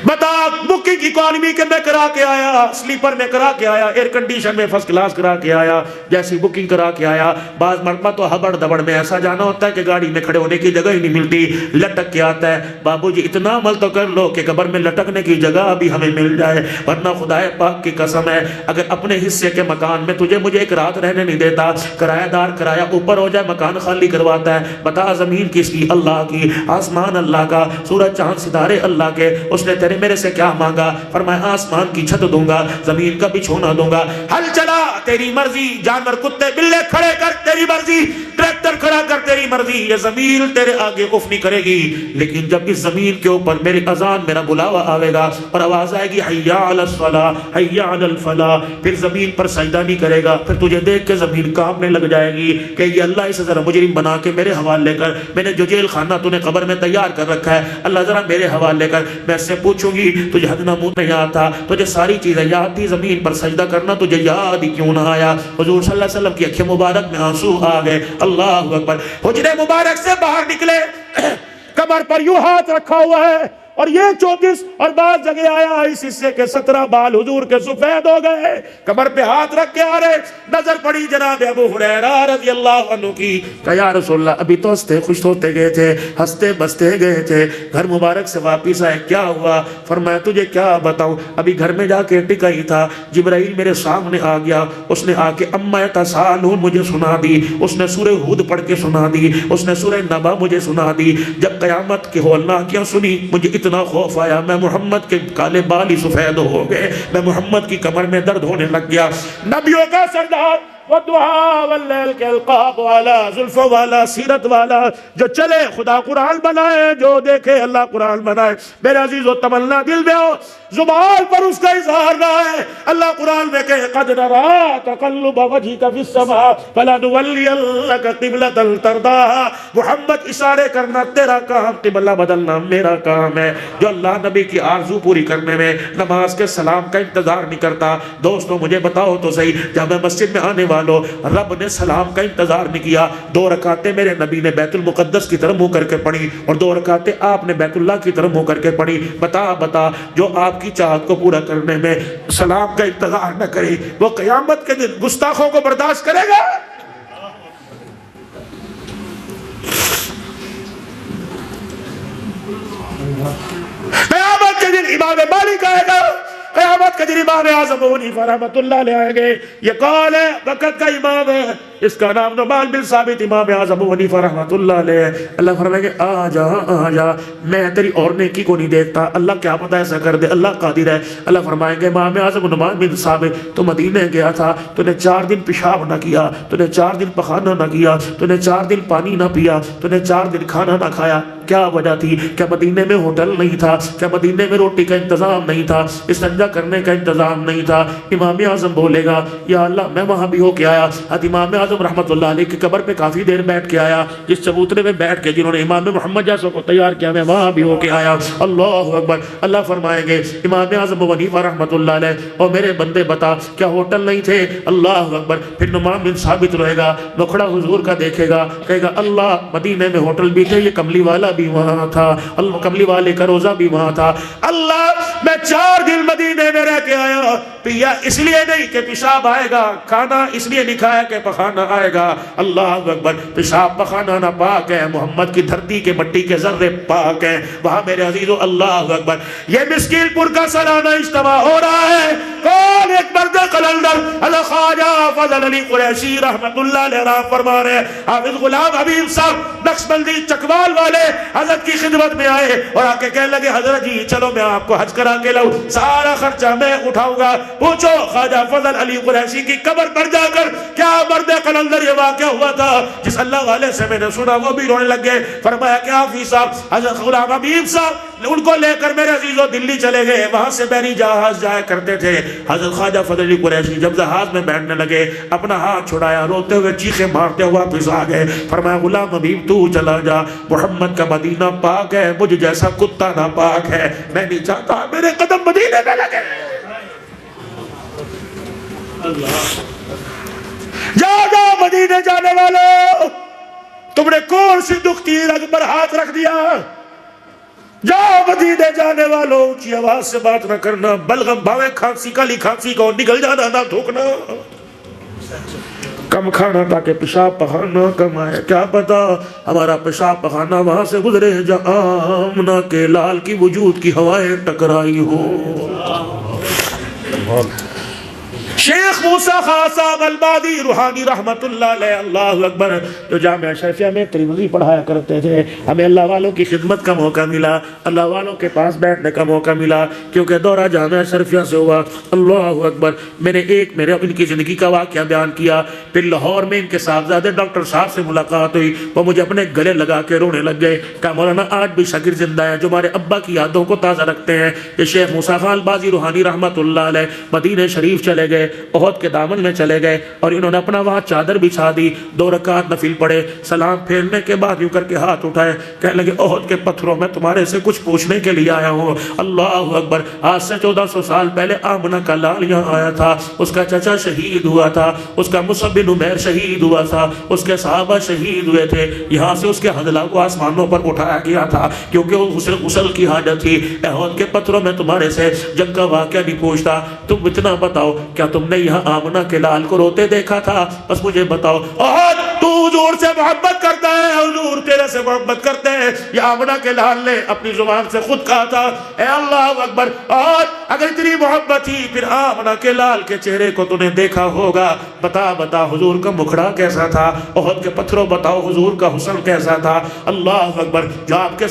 بتا، بکنگ اکانومی کے میں کرا کے آیا، سلیپر میں کرا کے آیا، ایئر کنڈیشن میں فرسٹ کلاس کرا کے آیا، جیسی بکنگ کرا کے آیا۔ بعض مرتبہ تو ہبڑ دبڑ میں ایسا جانا ہوتا ہے کہ گاڑی میں کھڑے ہونے کی جگہ ہی نہیں ملتی، لٹک کے آتا ہے۔ بابو جی اتنا عمل تو کر لو کہ قبر میں لٹکنے کی جگہ بھی ہمیں مل جائے، ورنہ خدا پاک کی قسم ہے اگر اپنے حصے کے مکان میں تجھے مجھے ایک رات رہنے نہیں دیتا، کرایہ دار کرایہ اوپر ہو جائے، مکان خالی کرواتا ہے۔ بتا زمین کس کی؟ اللہ کی، آسمان اللہ کا، سورج چاند ستارے اللہ کے۔ اس نے تیرے میرے سے کیا مانگا؟ فرمایا آسمان کی چھت دوں گا، زمین کا بچھونا دوں گا، ہل چلا تیری مرضی، جانور کتے بلے کھڑے کر تیری مرضی، ٹریکٹر کھڑا کر تیری مرضی، یہ زمین تیرے آگے اف نہیں کرے گی۔ لیکن جب اس زمین کے اوپر میری اذان، میرا بلاوا آئے گا اور آواز آئے گی حی علی الصلاۃ حی علی الفلاح، پھر زمین پر سجدہ نہیں کرے گا، پھر تجھے دیکھ کے زمین کانپنے لگ جائے گی کہ یہ اللہ اسے ذرا مجرم بنا کے میرے حوالے کر، میں نے جو جیل خانہ تو نے قبر میں تیار کر رکھا ہے اللہ ذرا میرے حوالے کر۔ میں اس سے پوچھوں گی تجھے حد نمود نہیں آتا، تجھے ساری چیزیں یاد تھی، زمین پر سجدہ کرنا تجھے یاد ہی کیوں نہ آیا؟ حضور صلی اللہ علیہ وسلم کی آنکھیں مبارک میں آنسو آ گئے، اللہ اکبر۔ حجرے مبارک سے باہر نکلے، کمر پر یوں ہاتھ رکھا ہوا ہے اور یہ 34 اور بعض جگہ آیا اس حصے کے 17 بال حضور کے سفید ہو گئے، کمر پہ ہاتھ رکھ کے آ رہے۔ نظر پڑی جناب ابو ہریرہ رضی اللہ عنہ کی کہ یا رسول اللہ ابھی تو ہنستے خوش ہوتے گئے تھے، ہنستے بستے گئے تھے، گھر مبارک سے واپس آئے، کیا ہوا؟ فرمایا تجھے کیا بتاؤں، ابھی گھر میں جا کے ٹکا ہی تھا، جبرائیل میرے سامنے آ گیا، اس نے آ کے اما یتساءلون مجھے سنا دی، اس نے سورہ ہود پڑھ کے سنا دی، اس نے سورہ نبا مجھے سنا دی۔ جب قیامت کی ہولناکیاں سنی مجھے اتنا خوف آیا، میں محمد کے کالے بال ہی سفید ہو گئے، میں محمد کی کمر میں درد ہونے لگ گیا۔ نبیوں کا سردار، والضحیٰ واللیل کے القاب والا، زلف والا، سیرت والا، جو چلے خدا قرآن بنائے، جو دیکھے اللہ قرآن بنائے۔ میرے عزیز و تمنا دل میں ہو، زبان پر اس کا اظہار نہ ہے، اللہ قرآن میں کہے قد نرا تقلب وجہک فی السماء فلنولیک قبلۃ ترضاھا۔ محمد اشارے کرنا تیرا کام، قبلہ بدلنا میرا کام ہے۔ جو اللہ نبی کی آرزو پوری کرنے میں نماز کے سلام کا انتظار نہیں کرتا، دوستوں مجھے بتاؤ تو صحیح، جب میں مسجد میں آنے والوں رب نے سلام کا انتظار نہیں کیا، 2 رکعتیں میرے نبی نے بیت المقدس کی طرف منہ کر کے پڑھی اور 2 رکعتیں آپ نے بیت اللہ کی طرف منہ کر کے پڑھی۔ بتا جو آپ کی چاہت کو پورا کرنے میں سلام کا انتظار نہ کرے، وہ قیامت کے دن گستاخوں کو برداشت کرے گا؟ قیامت کے دن امام مالک آئے گا، قیامت کے دن امام اعظم ابو حنیفہ رحمۃ اللہ علیہ آئیں گے. یہ کون ہے؟ وقت کا امام ہے، اس کا نام نعمان بن ثابت امام اعظم ابو حنیفہ رحمۃ اللہ علیہ. اللہ فرمائے گے آ جا، میں تیری اور نیکی کو نہیں دیکھتا، اللہ کیا پتہ ایسا کر دے، اللہ قادر ہے. اللہ فرمائیں گے امام اعظم نعمان بن ثابت تو مدینے گیا تھا، تو نے 4 دن پیشاب نہ کیا، تو نے 4 دن پخانہ نہ کیا، تو نے 4 دن پانی نہ پیا، تو نے 4 دن کھانا نہ کھایا. کیا وجہ تھی؟ کیا مدینے میں ہوٹل نہیں تھا؟ کیا مدینے میں روٹی کا انتظام نہیں تھا؟ استنجا کرنے کا انتظام نہیں تھا؟ امام اعظم بولے گا یا اللہ میں وہاں بھی ہو کے آیا. امام اعظم رحمۃ اللہ علیہ کی قبر پہ کافی دیر بیٹھ کے آیا، جس چبوترے میں بیٹھ کے جنہوں نے امام محمد جیسا کو تیار کیا میں وہاں بھی ہو کے آیا. اللہ اکبر. اللہ فرمائیں گے امام اعظم ابو حنیفہ رحمۃ اللہ علیہ اور میرے بندے بتا کیا ہوٹل نہیں تھے؟ اللہ اکبر. پھر نعمان بن ثابت رہے گا، نکھڑا حضور کا دیکھے گا، کہے گا اللہ مدینے میں ہوٹل بھی تھے، یہ کملی والا بھی وہاں تھا، اللہ کملی والے کا روزہ بھی وہاں تھا. اللہ میں 4 دن مدینے میں رہ کے آیا، پیا اس لیے نہیں کہ پیشاب آئے گا، کھانا اس لیے نہیں کھایا کہ پخانا آئے گا. اللہ اکبر. پیشاب پخانا نہ پاک ہے، محمد کی دھرتی کے مٹی کے ذرے پاک ہیں وہاں میرے عزیزو. اللہ اکبر. یہ مسکین پور کا سالانہ اجتماع ہو رہا ہے. کون ایک مرد قلندر الخواجہ فضل علی قریشی رحمت اللہ علیہ رحم فرما رہے ہیں، حافظ غلام حبیب صاحب نقشبندی چکوال والے حضرت کی خدمت میں آئے اور آ کے کہنے لگے حضرت جی چلو میں آپ کو حج کرا کے لاؤں، سارا خرچہ میں اٹھاؤں گا. پوچھو خواجہ فضل علی قریشی کی قبر پر جا کر کیا مرد قلندر یہ واقعہ ہوا تھا جس اللہ والے سے میں نے سنا، وہ بھی رونے لگ گئے. فرمایا کہ حافظ صاحب حضرت غلام حبیب صاحب ان کو لے کر میرے عزیزو دلی چلے گئے، وہاں سے بحری جہاز جایا کرتے تھے. حضرت خواجہ فضل علی قریشی جب جہاز میں بیٹھنے لگے اپنا ہاتھ چھڑایا، روتے ہوئے چیخیں مارتے ہوئے واپس آ گئے. فرمایا غلام حبیب تو چلا جا، محمد کا مدینہ پاک ہے، مجھ جیسا کتا نہ پاک ہے، میں نہیں چاہتا میرے قدم مدینے میں لگے. جا مدینے جانے والوں، تم نے کون سی دکھتی رگ پر ہاتھ رکھ دیا؟ جاؤ مدینے جانے والوں، اونچی آواز سے بات نہ کرنا، بلغم بھاوے کھانسی کالی کھانسی کو نگل جانا نہ تھوکنا، کم کھانا تاکہ پیشاب پخانا کم آئے. کیا پتا ہمارا پیشاب پخانا وہاں سے گزرے جہاں آمنہ کے لال کی وجود کی ہوائیں ٹکرائی ہوں. شیخ موسیٰ خان صاحب البادی روحانی رحمت اللہ علیہ، اللہ اکبر، جو جامعہ اشرفیہ میں ترمذی پڑھایا کرتے تھے. ہمیں اللہ والوں کی خدمت کا موقع ملا، اللہ والوں کے پاس بیٹھنے کا موقع ملا، کیونکہ دورہ جامعہ اشرفیہ سے ہوا. اللہ اکبر. میں نے میرے ان کی زندگی کا واقعہ بیان کیا. پھر لاہور میں ان کے صاحبزادے ڈاکٹر صاحب سے ملاقات ہوئی، وہ مجھے اپنے گلے لگا کے رونے لگ گئے. کہا مولانا آج بھی شاگرد زندہ ہیں جو ہمارے ابا کی یادوں کو تازہ رکھتے ہیں. یہ شیخ موسیٰ خان البادی روحانی رحمت اللہ علیہ مدینہ شریف چلے گئے، احد کے دامن میں چلے گئے اور انہوں نے اپنا وہاں چادر بچھا دی، 2 رکعت نفل پڑھے، سلام پھیرنے کے بعد یوں کر کے ہاتھ اٹھائے، کہنے لگے احد کے پتھروں میں تمہارے سے کچھ پوچھنے کے لیے آیا ہوں. اللہ اکبر. آج سے 1400 سال پہلے آمنہ کا لال یہاں آیا تھا، اس کا چچا شہید ہوا تھا، اس کا مصعب بن عمیر شہید ہوا تھا، اس کے صحابہ شہید ہوئے تھے. یہاں سے اس کے حنظلہ کو آسمانوں پر اٹھایا گیا تھا کیونکہ اسے غسل کی حاجت تھی. احد کے پتھروں میں تمہارے سے جنگ کا واقعہ نہیں پوچھتا، تم اتنا بتاؤ کیا تم نے یہاں آمنہ کے لال کو روتے دیکھا تھا؟ بس مجھے بتاؤ. احد تو حضور سے محبت کرتا ہے، حضور تیرے سے محبت کرتے ہیں. یہ آمنہ کے لال نے اپنی زبان سے خود کہا تھا اے اللہ اکبر. اور اگر اتنی محبت تھی پھر آمنہ کے لال کے چہرے کو تو نے دیکھا ہوگا. بتا حضور کا مکھڑا کیسا تھا؟ احد کے پتھروں بتاؤ حضور کا حسن کیسا تھا؟ اللہ اکبر. جو آپ کے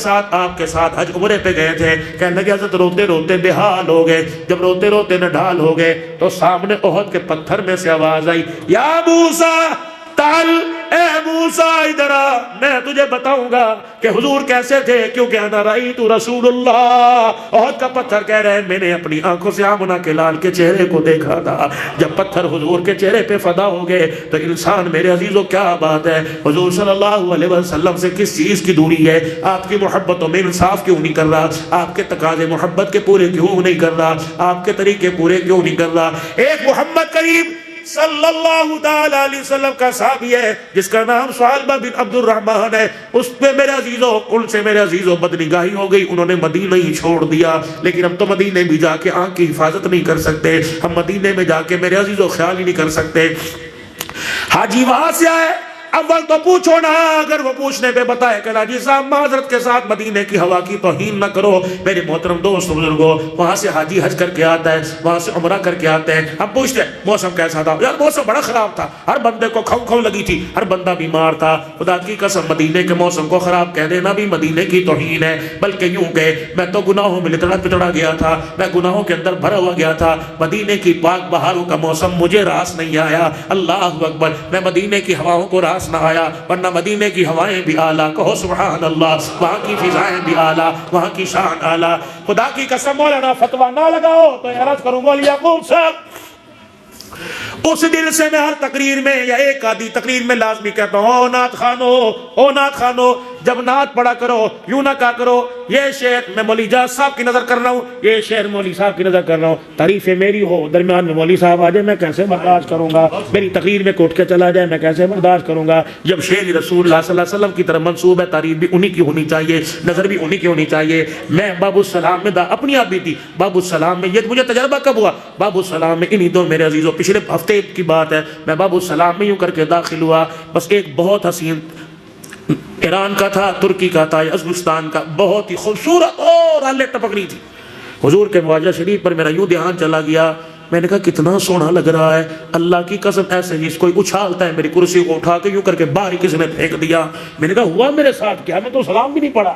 ساتھ حج عمرے پہ گئے تھے، کہنے لگے حضرت روتے روتے بے حال ہو گئے. جب روتے روتے نڈھال ہو گئے تو سامنے احد کے پتھر میں سے آواز آئی یا موسیٰ تعال، اے موسیٰ ادھر آ، میں تجھے بتاؤں گا کہ حضور کیسے تھے، کیونکہ انا رأیت رسول اللہ. احد کا پتھر کہہ رہے ہیں میں نے اپنی آنکھوں سے آمنہ کے لال کے چہرے کو دیکھا تھا. جب پتھر حضور کے چہرے پہ فدا ہو گئے تو انسان میرے عزیزوں کیا بات ہے، حضور صلی اللہ علیہ وسلم سے کس چیز کی دوری ہے؟ آپ کی محبتوں میں انصاف کیوں نہیں کر رہا؟ آپ کے تقاضے محبت کے پورے کیوں نہیں کر رہا؟ آپ کے طریقے پورے کیوں نہیں کر رہا؟ ایک محمد کریم صلی اللہ تعالی علیہ وسلم کا صحابی ہے جس کا نام ثعلبہ بن عبد الرحمن ہے. اس پہ میرے عزیزوں ان سے میرے عزیزوں بدنگاہی ہو گئی، انہوں نے مدینہ ہی چھوڑ دیا. لیکن ہم تو مدینے بھی جا کے آنکھ کی حفاظت نہیں کر سکتے، ہم مدینے میں جا کے میرے عزیزوں خیال ہی نہیں کر سکتے. حاجی وہاں سے آئے، اول تو پوچھو نا، اگر وہ پوچھنے پہ بتائے کہ حاجی صاحب معذرت کے ساتھ مدینے کی ہوا کی توہین نہ کرو، میرے محترم دوست بزرگوں، وہاں سے حاجی حج کر کے آتا ہے، وہاں سے عمرہ کر کے آتے ہیں، ہم پوچھتے ہیں موسم کیسا تھا؟ یار موسم بڑا خراب تھا، ہر بندے کو کھو لگی تھی، ہر بندہ بیمار تھا۔ خدا کی قسم مدینے کے موسم کو خراب کہہ دینا بھی مدینے کی توہین ہے، بلکہ یوں کہ میں تو گناہوں میں لتڑا پتڑا گیا تھا، میں گناہوں کے اندر بھرا ہوا گیا تھا، مدینے کی پاک بہاروں کا موسم مجھے راس نہیں آیا۔ اللہ اکبر، میں مدینے کی ہواؤں کو راس نہ آیا، ورنہ مدینے کی ہوائیں بھی اعلیٰ، کہو سبحان اللہ، وہاں کی فضائیں بھی اعلیٰ، وہاں کی شان اعلیٰ۔ خدا کی قسم مولانا فتویٰ نہ لگاؤ تو عرض کروں مولوی یعقوب صاحب، اس دل سے میں ہر تقریر میں یا ایک آدھی تقریر میں لازمی کہتا ہوں، او نعت خانو، او نعت خانو، جب نعت پڑھا کرو یوں نہ کہا کرو یہ شعر میں مولوی جاز صاحب کی نظر کر رہا ہوں، یہ شعر مولوی صاحب کی نظر کر رہا ہوں، تعریفیں میری ہو، درمیان میں مولوی صاحب آ جائے میں کیسے برداشت کروں گا، میری تقریر میں کوٹ کے چلا جائے میں کیسے برداشت کروں گا۔ جب شعر رسول اللہ صلی اللہ علیہ وسلم کی طرف منسوب ہے، تعریف بھی انہی کی ہونی چاہیے، نظر بھی انہی کی ہونی چاہیے۔ میں باب السلام میں اپنی آپ بھی تھی، باب السلام میں یہ مجھے تجربہ کب ہوا؟ باب السلام میں انہی دو میرے عزیزوں پچھلے ہفتے کی بات ہے، میں باب السلام میں یوں کر کے داخل ہوا، بس ایک بہت حسین ایران کا تھا، ترکی کا تھا، ازبکستان کا، بہت ہی خوبصورت اور ہلے ٹپک رہی تھی۔ حضور کے معجزہ شریف پر میرا یوں دھیان چلا گیا، میں نے کہا کتنا سونا لگ رہا ہے، اللہ کی قسم ایسے جس کوئی اچھالتا ہے، میری کرسی کو اٹھا کے یوں کر کے باہر کسی نے پھینک دیا۔ میں نے کہا ہوا میرے ساتھ کیا، میں تو سلام بھی نہیں پڑھا۔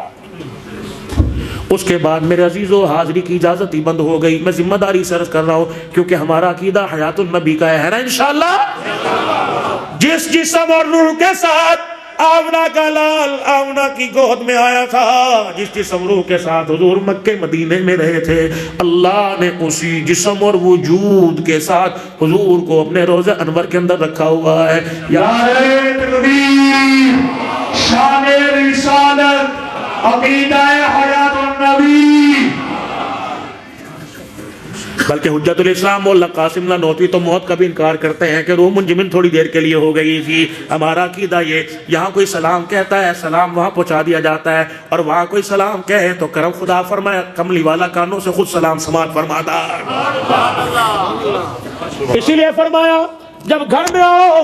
اس کے بعد میرے عزیزو حاضری کی اجازت ہی بند ہو گئی۔ میں ذمہ داری سے عرض کر رہا ہوں کیونکہ ہمارا عقیدہ حیات النبی کا ہے نا انشاءاللہ۔ جس جسم اور روح کے ساتھ آمنہ کا لال آمنہ کی گود میں آیا تھا، جس جسم روح کے ساتھ حضور مکے مدینے میں رہے تھے، اللہ نے اسی جسم اور وجود کے ساتھ حضور کو اپنے روضہ انور کے اندر رکھا ہوا ہے۔ یا تکبیر، شان رسالت، عقیدہ حیات النبی۔ بلکہ حجت الاسلام مولا قاسم نانوتوی تو موت کا بھی انکار کرتے ہیں کہ روح منجمن تھوڑی دیر کے لیے ہو گئی تھی۔ ہمارا عقیدہ یہ، یہاں کوئی سلام کہتا ہے سلام وہاں پہنچا دیا جاتا ہے، اور وہاں کوئی سلام کہے تو کرم خدا فرمائے، کملی والا کانوں سے خود سلام سماعت فرماتا ہے۔ اسی لیے فرمایا جب گھر میں آؤ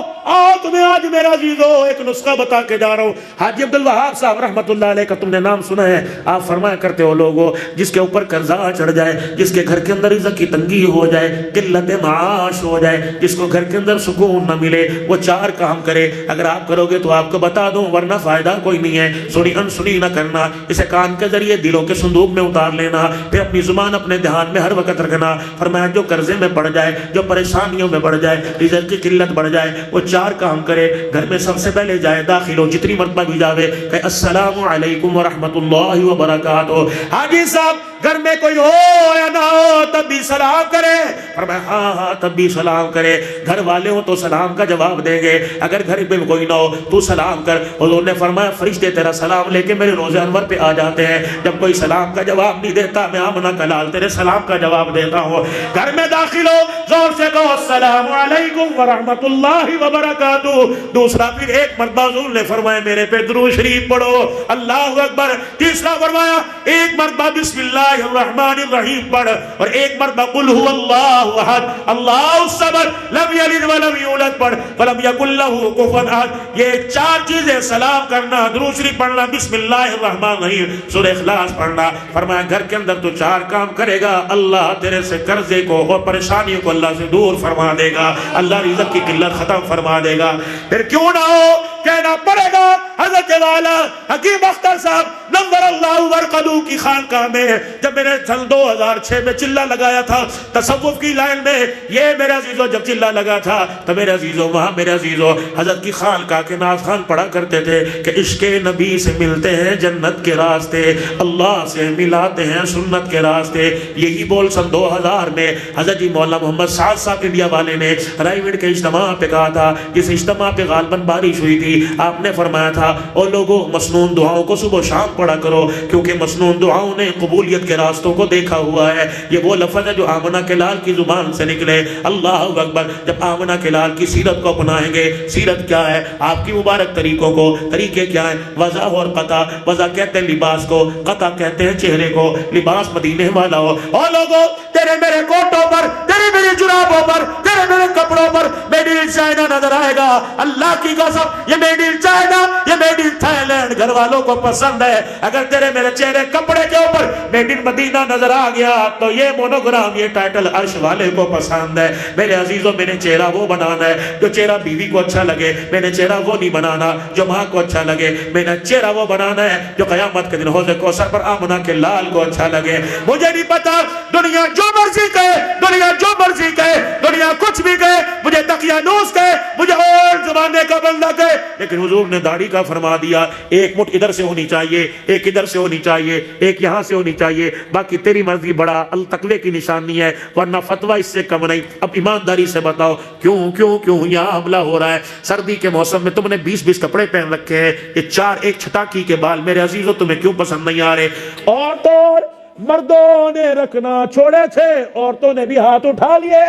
تمہیں آج میرا عزیزو ایک نسخہ بتا کے جا رہا ہوں۔ حاجی عبدالوہاب صاحب رحمت اللہ علیہ کا تم نے نام سنا ہے، آپ فرمایا کرتے ہو لوگو جس کے اوپر قرضہ چڑھ جائے، جس کے گھر کے اندر رزق کی تنگی ہو جائے، قلت معاش ہو جائے، جس کو گھر کے اندر سکون نہ ملے، وہ چار کام کرے۔ اگر آپ کرو گے تو آپ کو بتا دوں، ورنہ فائدہ کوئی نہیں ہے، سنی انسنی نہ کرنا، اسے کان کے ذریعے دلوں کے صندوق میں اتار لینا، پھر اپنی زبان اپنے دھیان میں ہر وقت رکھنا۔ فرمایا جو قرضے میں پڑ جائے، جو پریشانیوں میں پڑ جائے، رزق کی قلت بڑھ جائے، وہ چار کام کرے۔ گھر میں سب سے پہلے جائے داخل ہو، جتنی مرتبہ بھی جاوے کہ السلام علیکم ورحمت اللہ وبرکاتہ۔ حاجی صاحب گھر میں کوئی ہو یا نہ ہو تب بھی سلام کرے، فرمایا ہاں ہاں تب بھی سلام کرے۔ گھر والے ہو تو سلام کا جواب دیں گے، اگر گھر میں کوئی نہ ہو تو سلام کر۔ حضور نے فرمایا فرشتے تیرا سلام لے کے میرے روزہ انور پہ آ جاتے ہیں، جب کوئی سلام کا جواب نہیں دیتا میں آمنہ کا لال تیرے سلام کا جواب دیتا ہوں۔ گھر میں داخل ہو زور سے کہو السلام علیکم ورحمت اللہ وبرکاتہ۔ دوسرا پھر ایک مرتبہ حضور نے فرمایا میرے پہ درود شریف پڑھو، اللہ اکبر۔ تیسرا فرمایا ایک مرتبہ بسم اللہ الرحمن الرحیم پڑھ، اور ایک مرتبہ قل هو اللہ احد اللہ الصمد لم یلد ولم یولد پڑھ ولم یکن لہ کفوا احد۔ یہ چار چیزیں سلام کرنا، درود شریف پڑھنا، بسم اللہ الرحمن الرحیم، سورہ اخلاص پڑھنا۔ فرمایا گھر کے اندر تو چار کام کرے گا، اللہ تیرے سے قرضے کو اور پریشانیوں کو اللہ سے دور فرما دے گا، اللہ رزق کی قلت ختم فرما دے گا۔ پھر کیوں نہ ہو کہنا پڑے گا حضرت والا حکیم اختر صاحب نور اللہ ورقدو کی خانقاہ میں جب میں نے سن 2006 میں چلہ لگایا تھا تصوف کی لائن میں، یہ میرے عزیزو جب چلہ لگا تھا تو میرے عزیزو وہاں میرے عزیزو حضرت کی خانقاہ کے ناز خان پڑھا کرتے تھے کہ عشق نبی سے ملتے ہیں جنت کے راستے، اللہ سے ملاتے ہیں سنت کے راستے۔ یہی بول سن 2000 میں حضرت جی مولانا محمد سعد صاحب انڈیا والے نے رائے وڈ کے اجتماع پہ کہا تھا، جس اجتماع پہ غالباً بارش ہوئی تھی، آپ نے فرمایا تھا او لوگو مسنون دعاؤں کو صبح و شام پڑھا کرو، کیونکہ مسنون دعاؤں نے قبولیت کے راستوں کو دیکھا ہوا ہے۔ یہ وہ لفظ ہے جو آمنہ کے لال کی زبان سے نکلے، اللہ اکبر۔ جب آمنہ کے لال کی سیرت کو اپنائیں گے، سیرت کیا ہے، آپ کی مبارک طریقوں کو، طریقے کیا ہیں، وضع اور قطع۔ وضع کہتے ہیں لباس کو، قطع کہتے ہیں چہرے کو، لباس مدینے والا ہو۔ او لوگو تیرے میرے کوٹوں پر تیرے تیری میری جرابوں پر تیرے میرے کپڑوں پر میڈ ان چائنا نظر آئے گا. اللہ کی قسم یہ میڈ ان چائنا یہ میڈ ان تھائی لینڈ گھر والوں کو پسند ہے. اگر تیرے میرے چہرے کپڑے کے اوپر میڈ ان مدینہ نظر آ گیا تو یہ مونوگرام یہ ٹائٹل عرش والے کو پسند ہے. میرے عزیزوں میں نے چہرہ وہ بنانا ہے جو چہرہ بیوی کو اچھا لگے. میں نے چہرہ وہ نہیں بنانا جو ماں کو اچھا لگے. میں نے چہرہ وہ بنانا ہے جو قیامت کے دن حوض کوثر پر آمنہ کے لال کو اچھا لگے. مجھے نہیں پتا دنیا جو مرضی کہے دنیا جو مرضی کہے دنیا کچھ بھی کہے مجھے دقیانوس کہے مجھے اور زمانے کا بندہ کہے لیکن حضور نے داڑھی کا فرما دیا ایک مٹھ ادھر سے ہونی چاہیے ایک ادھر سے ہونی چاہیے ایک یہاں سے ہونی چاہیے. باقی تیری مرضی بڑا التقوی کی نشانی ہے ورنہ فتویٰ اس سے کم نہیں. اب ایمانداری سے بتاؤ کیوں یہاں حملہ ہو رہا ہے؟ سردی کے موسم میں تم نے 20 کپڑے پہن رکھے ہیں. یہ 4 ایک چھٹاکی کے بال میرے عزیزوں تمہیں کیوں پسند نہیں آ رہے؟ عورتوں مردوں نے رکھنا چھوڑے تھے عورتوں نے بھی ہاتھ اٹھا لیے.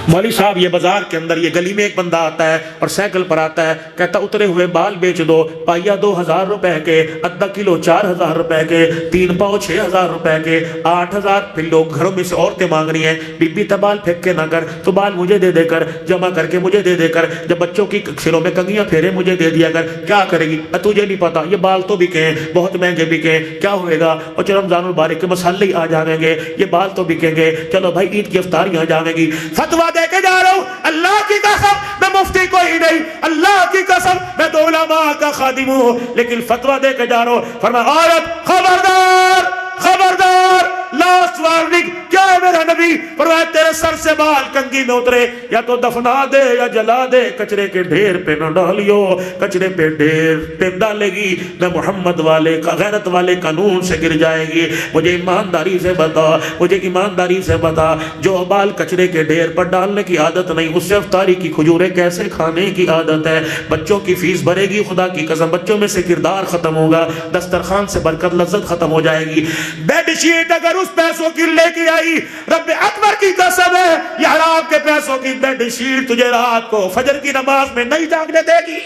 مولوی صاحب یہ بازار کے اندر یہ گلی میں ایک بندہ آتا ہے اور سائیکل پر آتا ہے کہتا اترے ہوئے بال بیچ دو پائیا 2000 روپے کے آدھا کلو 4000 روپے کے 3 پاؤ 6000 روپے کے 8000. پھر لوگ گھروں میں سے عورتیں مانگ رہی ہیں بی بی تو بال پھینک کے نہ کر تو بال مجھے دے کر جمع کر کے مجھے دے کر جب بچوں کی سروں میں کنگیاں پھیرے مجھے دے دیا کر. کیا کرے گی؟ تجھے نہیں پتا یہ بال تو بکے ہیں بہت مہنگے بکے ہیں. کیا ہوئے گا؟ اور چلو رمضان المبارک کے مسالے ہی آ جائیں گے یہ بال تو بکیں گے. چلو بھائی عید کی افطاریاں جائیں گی. فتویٰ دے کے جا رہا ہوں اللہ کی قسم میں مفتی کوئی نہیں اللہ کی قسم میں تو علماء کا خادم ہوں لیکن فتویٰ دے کے جا رہا ہوں. فرمایا عورت خبردار خبردار لاسٹ وارننگ. کیا ہے میرا نبی؟ فرمایا تیرے سر سے بال کنگھی میں اترے یا تو دفنا دے یا جلا دے کچرے کے ڈھیر پہ نہ ڈالیو. کچرے پہ ڈھیر پہ ڈالے گی میں محمد والے غیرت والے قانون سے گر جائے گی. مجھے ایمانداری سے بتا مجھے ایمانداری سے بتا جو بال کچرے کے ڈھیر پر ڈالنے کی عادت نہیں اس سے افطاری کی کھجوریں کیسے کھانے کی عادت ہے؟ بچوں کی فیس بھرے گی خدا کی قسم بچوں میں سے کردار ختم ہوگا دسترخوان سے برکت لذت ختم ہو جائے گی. بیڈ شیٹ اگر اس پیسوں کی لے کے آئی رب اکبر کی قسم ہے یہ حرام کے پیسوں کی بیڈ شیٹ تجھے رات کو فجر کی نماز میں نہیں جاگنے دے گی.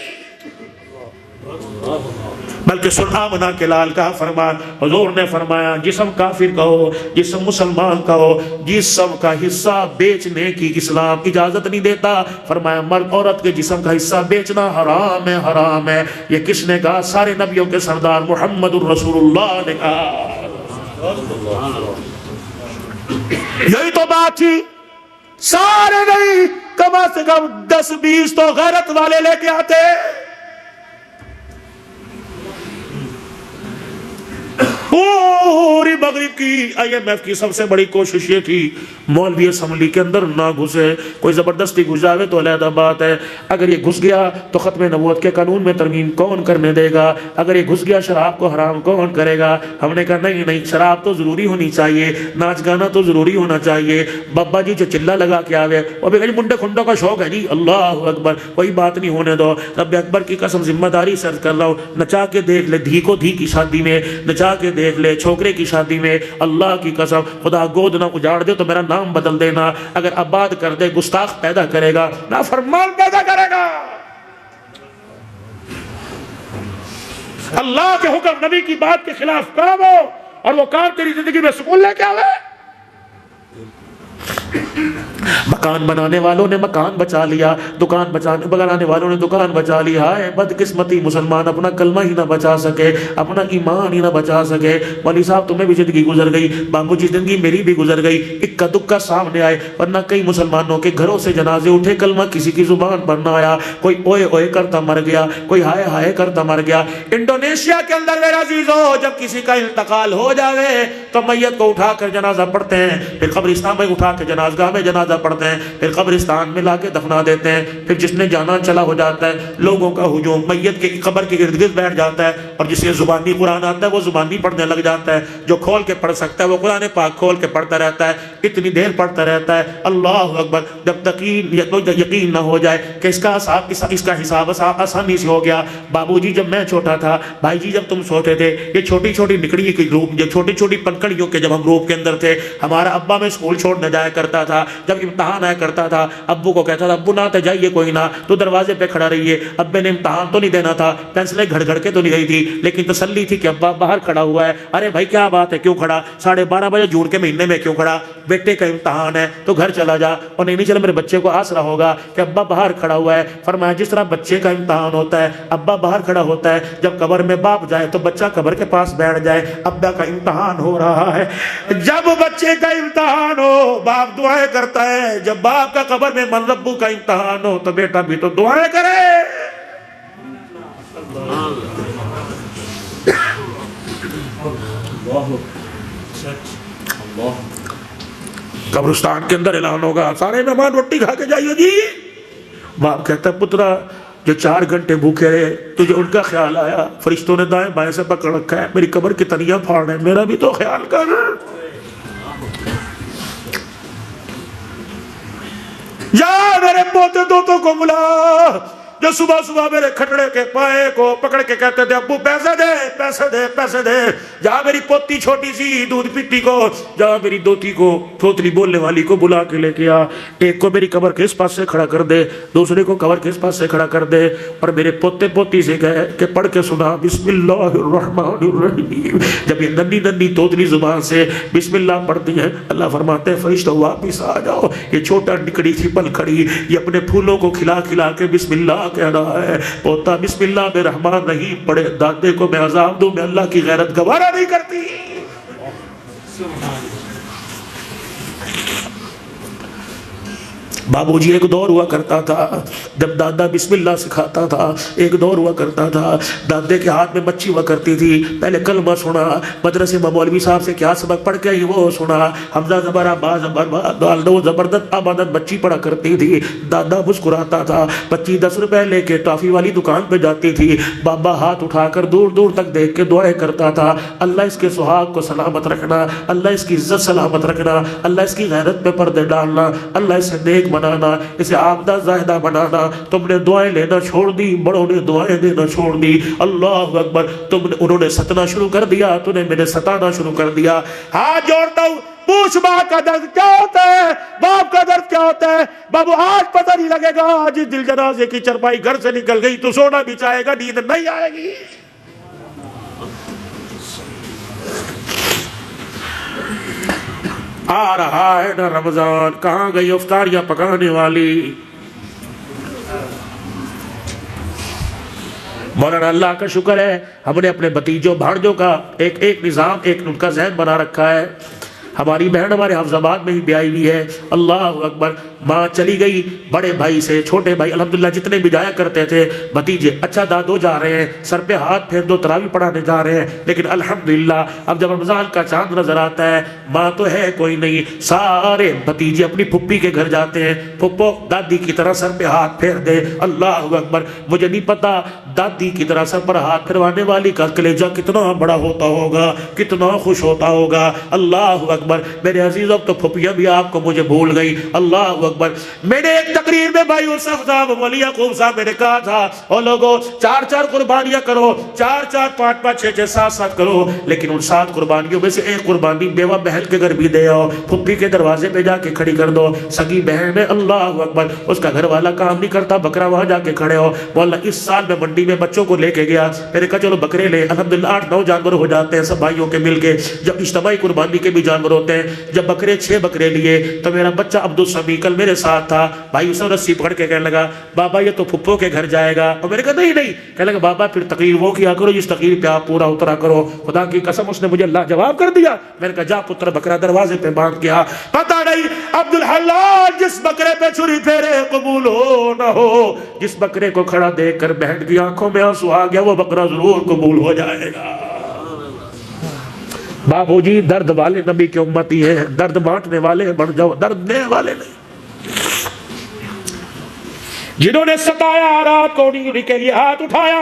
بلکہ سن آمنہ کے لال کا فرمان حضور نے فرمایا جسم کافر کا ہو جسم مسلمان کا ہو جسم کا حصہ بیچنے کی اسلام اجازت نہیں دیتا. فرمایا مرد عورت کے جسم کا حصہ بیچنا حرام ہے حرام ہے. یہ کس نے کہا؟ سارے نبیوں کے سردار محمد الرسول اللہ نے کہا. یہی تو بات تھی سارے نہیں کم سے کم 10-20 تو غیرت والے لے کے آتے. پوری مغرب کی IMF کی سب سے بڑی کوشش یہ تھی مولوی اسمبلی کے اندر نہ گھسے. کوئی زبردستی گھس جاوے تو علیحدہ بات ہے. اگر یہ گھس گیا تو ختم نبوت کے قانون میں ترمیم کون کرنے دے گا؟ اگر یہ گھس گیا شراب کو حرام کون کرے گا؟ ہم نے کہا نہیں شراب تو ضروری ہونی چاہیے ناچ گانا تو ضروری ہونا چاہیے. بابا جی جو چلہ لگا کے آوے وہ بھی کہیں منڈے کھنڈوں کا شوق ہے جی اللہ اکبر کوئی بات نہیں ہونے دو. رب اکبر کی قسم ذمہ داری سے عرض کر رہا ہوں نچا کے دیکھ لے دھی کو دھی کی شادی میں نچا کے دیکھ لے چھوکرے کی شادی میں اللہ کی قسم خدا گود نہ اجاڑ دے تو میرا نام بدل دینا. اگر آباد کر دے گستاخ پیدا کرے گا نافرمان پیدا کرے گا. اللہ کے حکم نبی کی بات کے خلاف کام ہو اور وہ کام تیری زندگی میں سکون لے کے آوے. مکان بنانے والوں نے مکان بچا لیا دکان بنانے والوں نے دکان بچا لیا. ہے بدقسمتی مسلمان اپنا کلمہ ہی نہ بچا سکے اپنا ایمان ہی نہ بچا سکے. مولوی صاحب تمہیں بھی زندگی گزر گئی بابو جی زندگی میری بھی گزر گئی اکا دکا سامنے آئے ورنہ کئی مسلمانوں کے گھروں سے جنازے اٹھے کلمہ کسی کی زبان پر نہ آیا. کوئی اوئے اوئے کرتا مر گیا کوئی ہائے ہائے کرتا مر گیا. انڈونیشیا کے اندر میرا عزیزو جب کسی کا انتقال ہو جاوے تو میت کو اٹھا کر جنازہ پڑھتے ہیں پھر قبرستان میں اٹھا کے جنازگاہ میں جنازہ پڑھتے ہیں پھر قبرستان میں لا کے دفنا دیتے ہیں. پھر جس نے جانا چلا ہو جاتا ہے لوگوں کا ہجوم میت کے قبر کے ارد گرد بیٹھ جاتا ہے اور جسے زبانی قرآن آتا ہے وہ زبانی پڑھنے لگ جاتا ہے. جو کھول کے پڑھ سکتا ہے وہ قرآن پاک کھول کے پڑھتا رہتا ہے اتنی دیر پڑھتا رہتا ہے اللہ اکبر جب تک یقین نہ ہو جائے کہ اس کا حساب آسانی سے ہو گیا. بابو جی جب میں چھوٹا تھا بھائی جی جب تم چھوٹے تھے یہ چھوٹی چھوٹی نکڑی کی گروپ چھوٹی چھوٹی پنکڑیوں کے جب ہم گروپ کے اندر تھے ہمارا ابا میں اسکول چھوڑنے جایا کرتا کرتا تھا جب امتحان آیا کرتا تھا ابو کو کہتا تھا ابو نہ جائیے کوئی نہ تو دروازے پہ کھڑا رہیے ابے نے امتحان تو نہیں دینا تھا پینسلیں گھڑ گھڑ کے تو نہیں رہی تھی لیکن تسلی تھی کہ ابا باہر کھڑا ہوا ہے ارے بھائی کیا بات ہے کیوں کھڑا 12:30 بجے جون کے مہینے میں کیوں کھڑا بیٹے کا امتحان ہے تو گھر چلا جا اور نہیں چلے میرے بچے کو آسرا ہوگا کہ ابا باہر کھڑا ہوا ہے فرمایا جس طرح بچے کا امتحان ہوتا ہے ابا باہر کھڑا ہوتا ہے جب قبر میں باپ جائے تو بچہ قبر کے پاس بیٹھ جائے ابا کا امتحان ہو رہا ہے جب بچے کا امتحان ہو باپ دعائیں کرتا ہے جب باپ کا قبر میں من ربو کا امتحان ہو تو بیٹا بھی تو دعائیں کرے قبرستان کے اندر اعلان ہوگا سارے مہمان روٹی کھا کے جائیے جی باپ کہتا ہے پترا جو 4 گھنٹے بھوکے رہے تجھے ان کا خیال آیا فرشتوں نے دائیں بائیں سے پکڑ رکھا ہے میری قبر کی تنیاں پھاڑ رہے ہیں میرا بھی تو خیال کر جا میرے پوتے دوتوں کو بلا جو صبح صبح میرے کھٹڑے کے پائے کو پکڑ کے کہتے تھے ابو پیسے دے پیسے دے پیسے دے جا میری پوتی چھوٹی سی دودھ پیتی کو جا میری دوتی کو تھوتلی بولنے والی کو بلا کے لے کے آ ایک کو میری قبر کے اس پاس سے کھڑا کر دے دوسرے کو قبر کے اس پاس سے کھڑا کر دے اور میرے پوتے پوتی سے کہے کہ پڑھ کے سنا بسم اللہ الرحمن الرحیم جب یہ ننی ننی توتلی زبان سے بسم اللہ پڑھتی ہیں اللہ فرماتے ہیں فرشتوں واپس آ جاؤ یہ چھوٹا نکڑی سی پل کھڑی یہ اپنے پھولوں کو کھلا کھلا کے بسم اللہ کہہ رہا ہے پوتا بسم اللہ میں رحمان نہیں پڑھے دادے کو میں عذاب دوں میں اللہ کی غیرت گوارا نہیں کرتی بابو جی ایک دور ہوا کرتا تھا جب دادا بسم اللہ سکھاتا تھا ایک دور ہوا کرتا تھا دادے کے ہاتھ میں مچھی ہوا کرتی تھی پہلے کلمہ سنا مدرسے میں مولوی صاحب سے کیا سبق پڑھ کے ہی وہ سنا حمزہ زبر با زبر دو زبردست آبادت بچی پڑھا کرتی تھی دادا مسکراتا تھا بچی 10 روپے لے کے ٹافی والی دکان پہ جاتی تھی بابا ہاتھ اٹھا کر دور دور تک دیکھ کے دعائیں کرتا تھا اللہ اس کے سہاگ کو سلامت رکھنا اللہ اس کی عزت سلامت رکھنا اللہ اس کی غیرت پہ پردے ڈالنا اللہ اسے نیک بنانا اسے عابدہ زاہدہ بنانا تم نے دعائیں لینا چھوڑ دی بڑوں نے دعائیں دینا چھوڑ دی اللہ اکبر انہوں نے ستنا شروع کر دیا تو نے میرے ستانا شروع کر دیا ہاتھ جوڑتا ہوں پوچھ ماں کا درد کیا ہوتا ہے باپ کا درد کیا ہوتا ہے بابو آج پتہ نہیں لگے گا آج دل جنازے کی چرپائی گھر سے نکل گئی تو سونا بھی چاہے گا نیند نہیں آئے گی آ رہا ہے نا رمضان کہاں گئی افطاریاں پکانے والی مولانا اللہ کا شکر ہے ہم نے اپنے بھتیجوں بھانجوں کا ایک نظام ایک ان کا ذہن بنا رکھا ہے ہماری بہن ہمارے حفظ آباد میں ہی بیائی ہوئی ہے اللہ اکبر ماں چلی گئی بڑے بھائی سے چھوٹے بھائی الحمدللہ جتنے بھی جایا کرتے تھے بھتیجے اچھا دادو جا رہے ہیں سر پہ ہاتھ پھیر دو تراویح پڑھانے جا رہے ہیں لیکن الحمدللہ اب جب رمضان کا چاند نظر آتا ہے ماں تو ہے کوئی نہیں سارے بھتیجے اپنی پھپھی کے گھر جاتے ہیں پھپھو دادی کی طرح سر پہ ہاتھ پھیر دے اللہ اکبر مجھے نہیں پتا دادی کی طرح سر پر ہاتھ پھروانے والی کا کلیجہ کتنا بڑا ہوتا ہوگا کتنا خوش ہوتا ہوگا اللہ اکبر میرے عزیزوں تو پھپھیاں بھی آپ کو مجھے بھول گئی اللہ اکبر میں نے ایک تقریر میں بھائی یوسف صاحب ولی یعقوب صاحب میں نے کہا تھا او لوگو 4 قربانیاں کرو 4 5 6 7 کرو لیکن ان 7 قربانیوں میں سے ایک قربانی بیوہ بہن کے گھر بھی دے آؤ پھپھی کے دروازے پہ جا کے کھڑی کر دو سگی بہن ہے اللہ اکبر اس کا گھر والا کام نہیں کرتا بکرا وہاں جا کے کھڑے ہو مولا اس سال میں منڈی میں بچوں کو لے کے گیا میں نے کہا چلو بکرے لے الحمدللہ 8-9 جانور ہو جاتے ہیں سب بھائیوں کے مل کے جب اجتماعی قربانی کے بھی جانور ہوتے ہیں جب بکرے 6 بکرے لیے تو میرا بچہ عبدالسمی کل میرے ساتھ تھا بھائی اسے رسی پکڑ کے کہنے لگا بابا یہ تو پھپھو کے گھر جائے گا اور میں نے کہا نہیں کہنے لگا بابا پھر تقریر وہ کیا کرو جس تقریر پہ آپ پورا اترا کرو خدا کی قسم اس نے مجھے اللہ جواب کر دیا میں نے کہا جا پتر بکرا دروازے پہ باندھ گیا پتہ نہیں عبدالحلال جس بکرے پہ چھری پھیرے قبول ہو نہ ہو جس بکرے کو کھڑا دیکھ کر بہن کی آنکھوں میں آنسو آ گیا وہ بکرا ضرور قبول ہو جائے گا بابو جی درد والے نبی کی امتی ہیں درد بانٹنے والے بن جاؤ درد دینے والے نہیں جنہوں نے ستایا رات کو انہیں کے لیے ہاتھ اٹھایا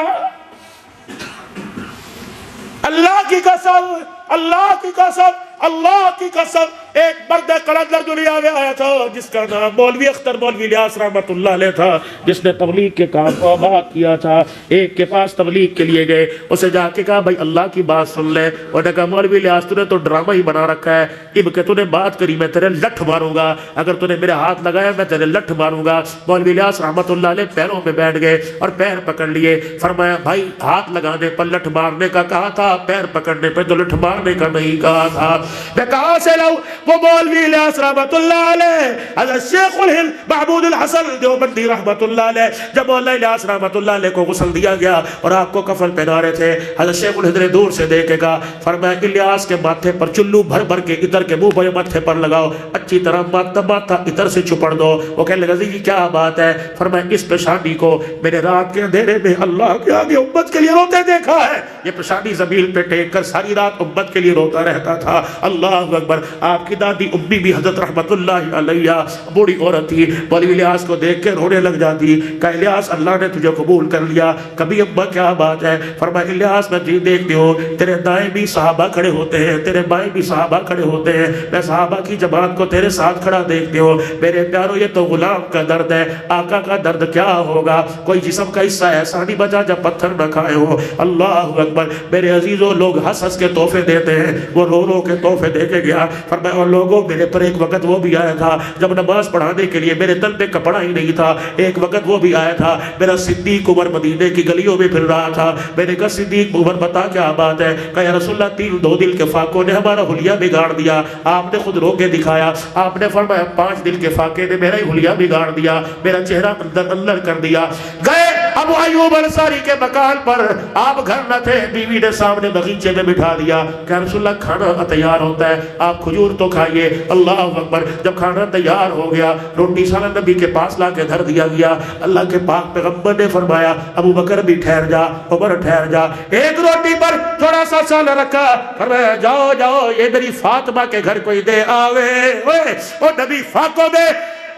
اللہ کی قسم اللہ کی قسم اللہ کی قسم ایک مرد قلندر دنیا میں آیا تھا جس کا نام مولوی اختر مولوی الیاس رحمت اللہ علیہ تھا، جس نے تبلیغ کے کام کو آباد کیا تھا۔ ایک کے پاس تبلیغ کے لیے گئے، اسے جا کے کہا بھائی اللہ کی بات سن لے۔ انہوں نے کہا مولوی الیاس تو نے تو ڈرامہ ہی بنا رکھا ہے، اب کہ تو نے بات کری میں تیرے لٹھ ماروں گا، اگر تو نے میرے ہاتھ لگایا میں تیرے لٹھ ماروں گا۔ مولوی الیاس رحمت اللہ علیہ پیروں میں بیٹھ گئے اور پیر پکڑ لیے، فرمایا بھائی ہاتھ لگانے پر لٹھ مارنے کا کہا تھا، پیر پکڑنے پہ تو لٹھ مارنے کا نہیں کہا تھا۔ میں کہاں سے لاؤں وہ مولوی الیاس رحمت اللہ علیہ، حضرت شیخ الہند محمود الحسن دیوبندی رحمت اللہ علیہ، جب مولانا الیاس رحمت اللہ علیہ کو غسل دیا گیا اور آپ کو کفن پہنا رہے تھے، حضرت شیخ الہند نے دور سے دیکھے گا، فرمایا الیاس کے ماتھے پر چلو بھر بھر کے عطر کے منہ پر ماتھے پر لگاؤ، اچھی طرح ماتھا عطر سے چپڑ دو۔ وہ کہنے لگا جی کیا بات ہے؟ فرمایا اس پیشانی کو میں نے رات کے اندھیرے میں اللہ کے آگے امت کے لیے روتے دیکھا ہے، یہ پیشانی زمین پہ ٹیک کر ساری رات امت کے لیے روتا رہتا تھا۔ اللہ اکبر۔ آپ کی دادی امی بھی حضرت رحمت اللہ علیہ بوڑھی عورت تھی، مولوی الیاس کو دیکھ کے رونے لگ جاتی، کہ الیاس اللہ نے تجھے قبول کر لیا۔ کبھی ابا کیا بات ہے؟ فرمایا الیاس میں جی دیکھتے ہو تیرے دائیں بھی صحابہ کھڑے ہوتے ہیں، تیرے بائیں بھی صحابہ کھڑے ہوتے ہیں، میں صحابہ کی جماعت کو تیرے ساتھ کھڑا دیکھتے ہو، میرے پیارو یہ تو غلام کا درد ہے، آقا کا درد کیا ہوگا؟ کوئی جسم کا حصہ ایسا نہیں بچا جب پتھر نہ کھائے ہو۔ اللہ اکبر۔ میرے عزیزوں لوگ ہنس ہنس کے تحفے دیتے ہیں، وہ رو رو کے تحفے دے کے گیا۔ فرمایا اور لوگوں میرے پر ایک وقت وہ بھی آیا تھا جب نماز پڑھانے کے لیے میرے دل پہ کپڑا ہی نہیں تھا، ایک وقت وہ بھی آیا تھا میرا صدیق عمر مدینے کی گلیوں میں پھر رہا تھا، میں نے کہا صدیق عمر بتا کیا بات ہے؟ کہا یا رسول اللہ دو دل کے فاقوں نے ہمارا حلیہ بگاڑ دیا، آپ نے خود رو کے دکھایا، آپ نے فرمایا 5 دل کے فاقے نے میرا ہی حلیہ بگاڑ دیا، میرا چہرہ اندر اندر کر دیا۔ گئے ابو ایوب انصاری کے مکان پر، آپ گھر نہ تھے، بیوی نے سامنے بغیچے میں بٹھا دیا کہ رسول اللہ کھانا تیار ہوتا ہے، آپ کھجور تو کھائیے۔ اللہ اکبر۔ جب کھانا تیار ہو گیا روٹی سالہ نبی کے پاس لا کے دھر دیا گیا، اللہ کے پاک پیغمبر نے فرمایا ابو بکر بھی ٹھہر جا، عمر ٹھہر جا۔ ایک روٹی پر تھوڑا سا سالہ رکھا، فرمایا جاؤ جاؤ یہ میری فاطمہ کے گھر کوئی دے آوے۔ او نبی فاطمہ میں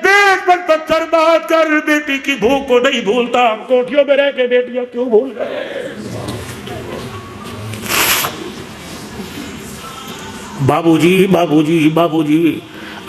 پیٹ پر پتھر بات کر، بیٹی کی بھوک کو نہیں بھولتا، ہم کوٹھیوں میں رہ کے بیٹیاں کیوں بھول گئے؟ بابو جی بابو جی بابو جی،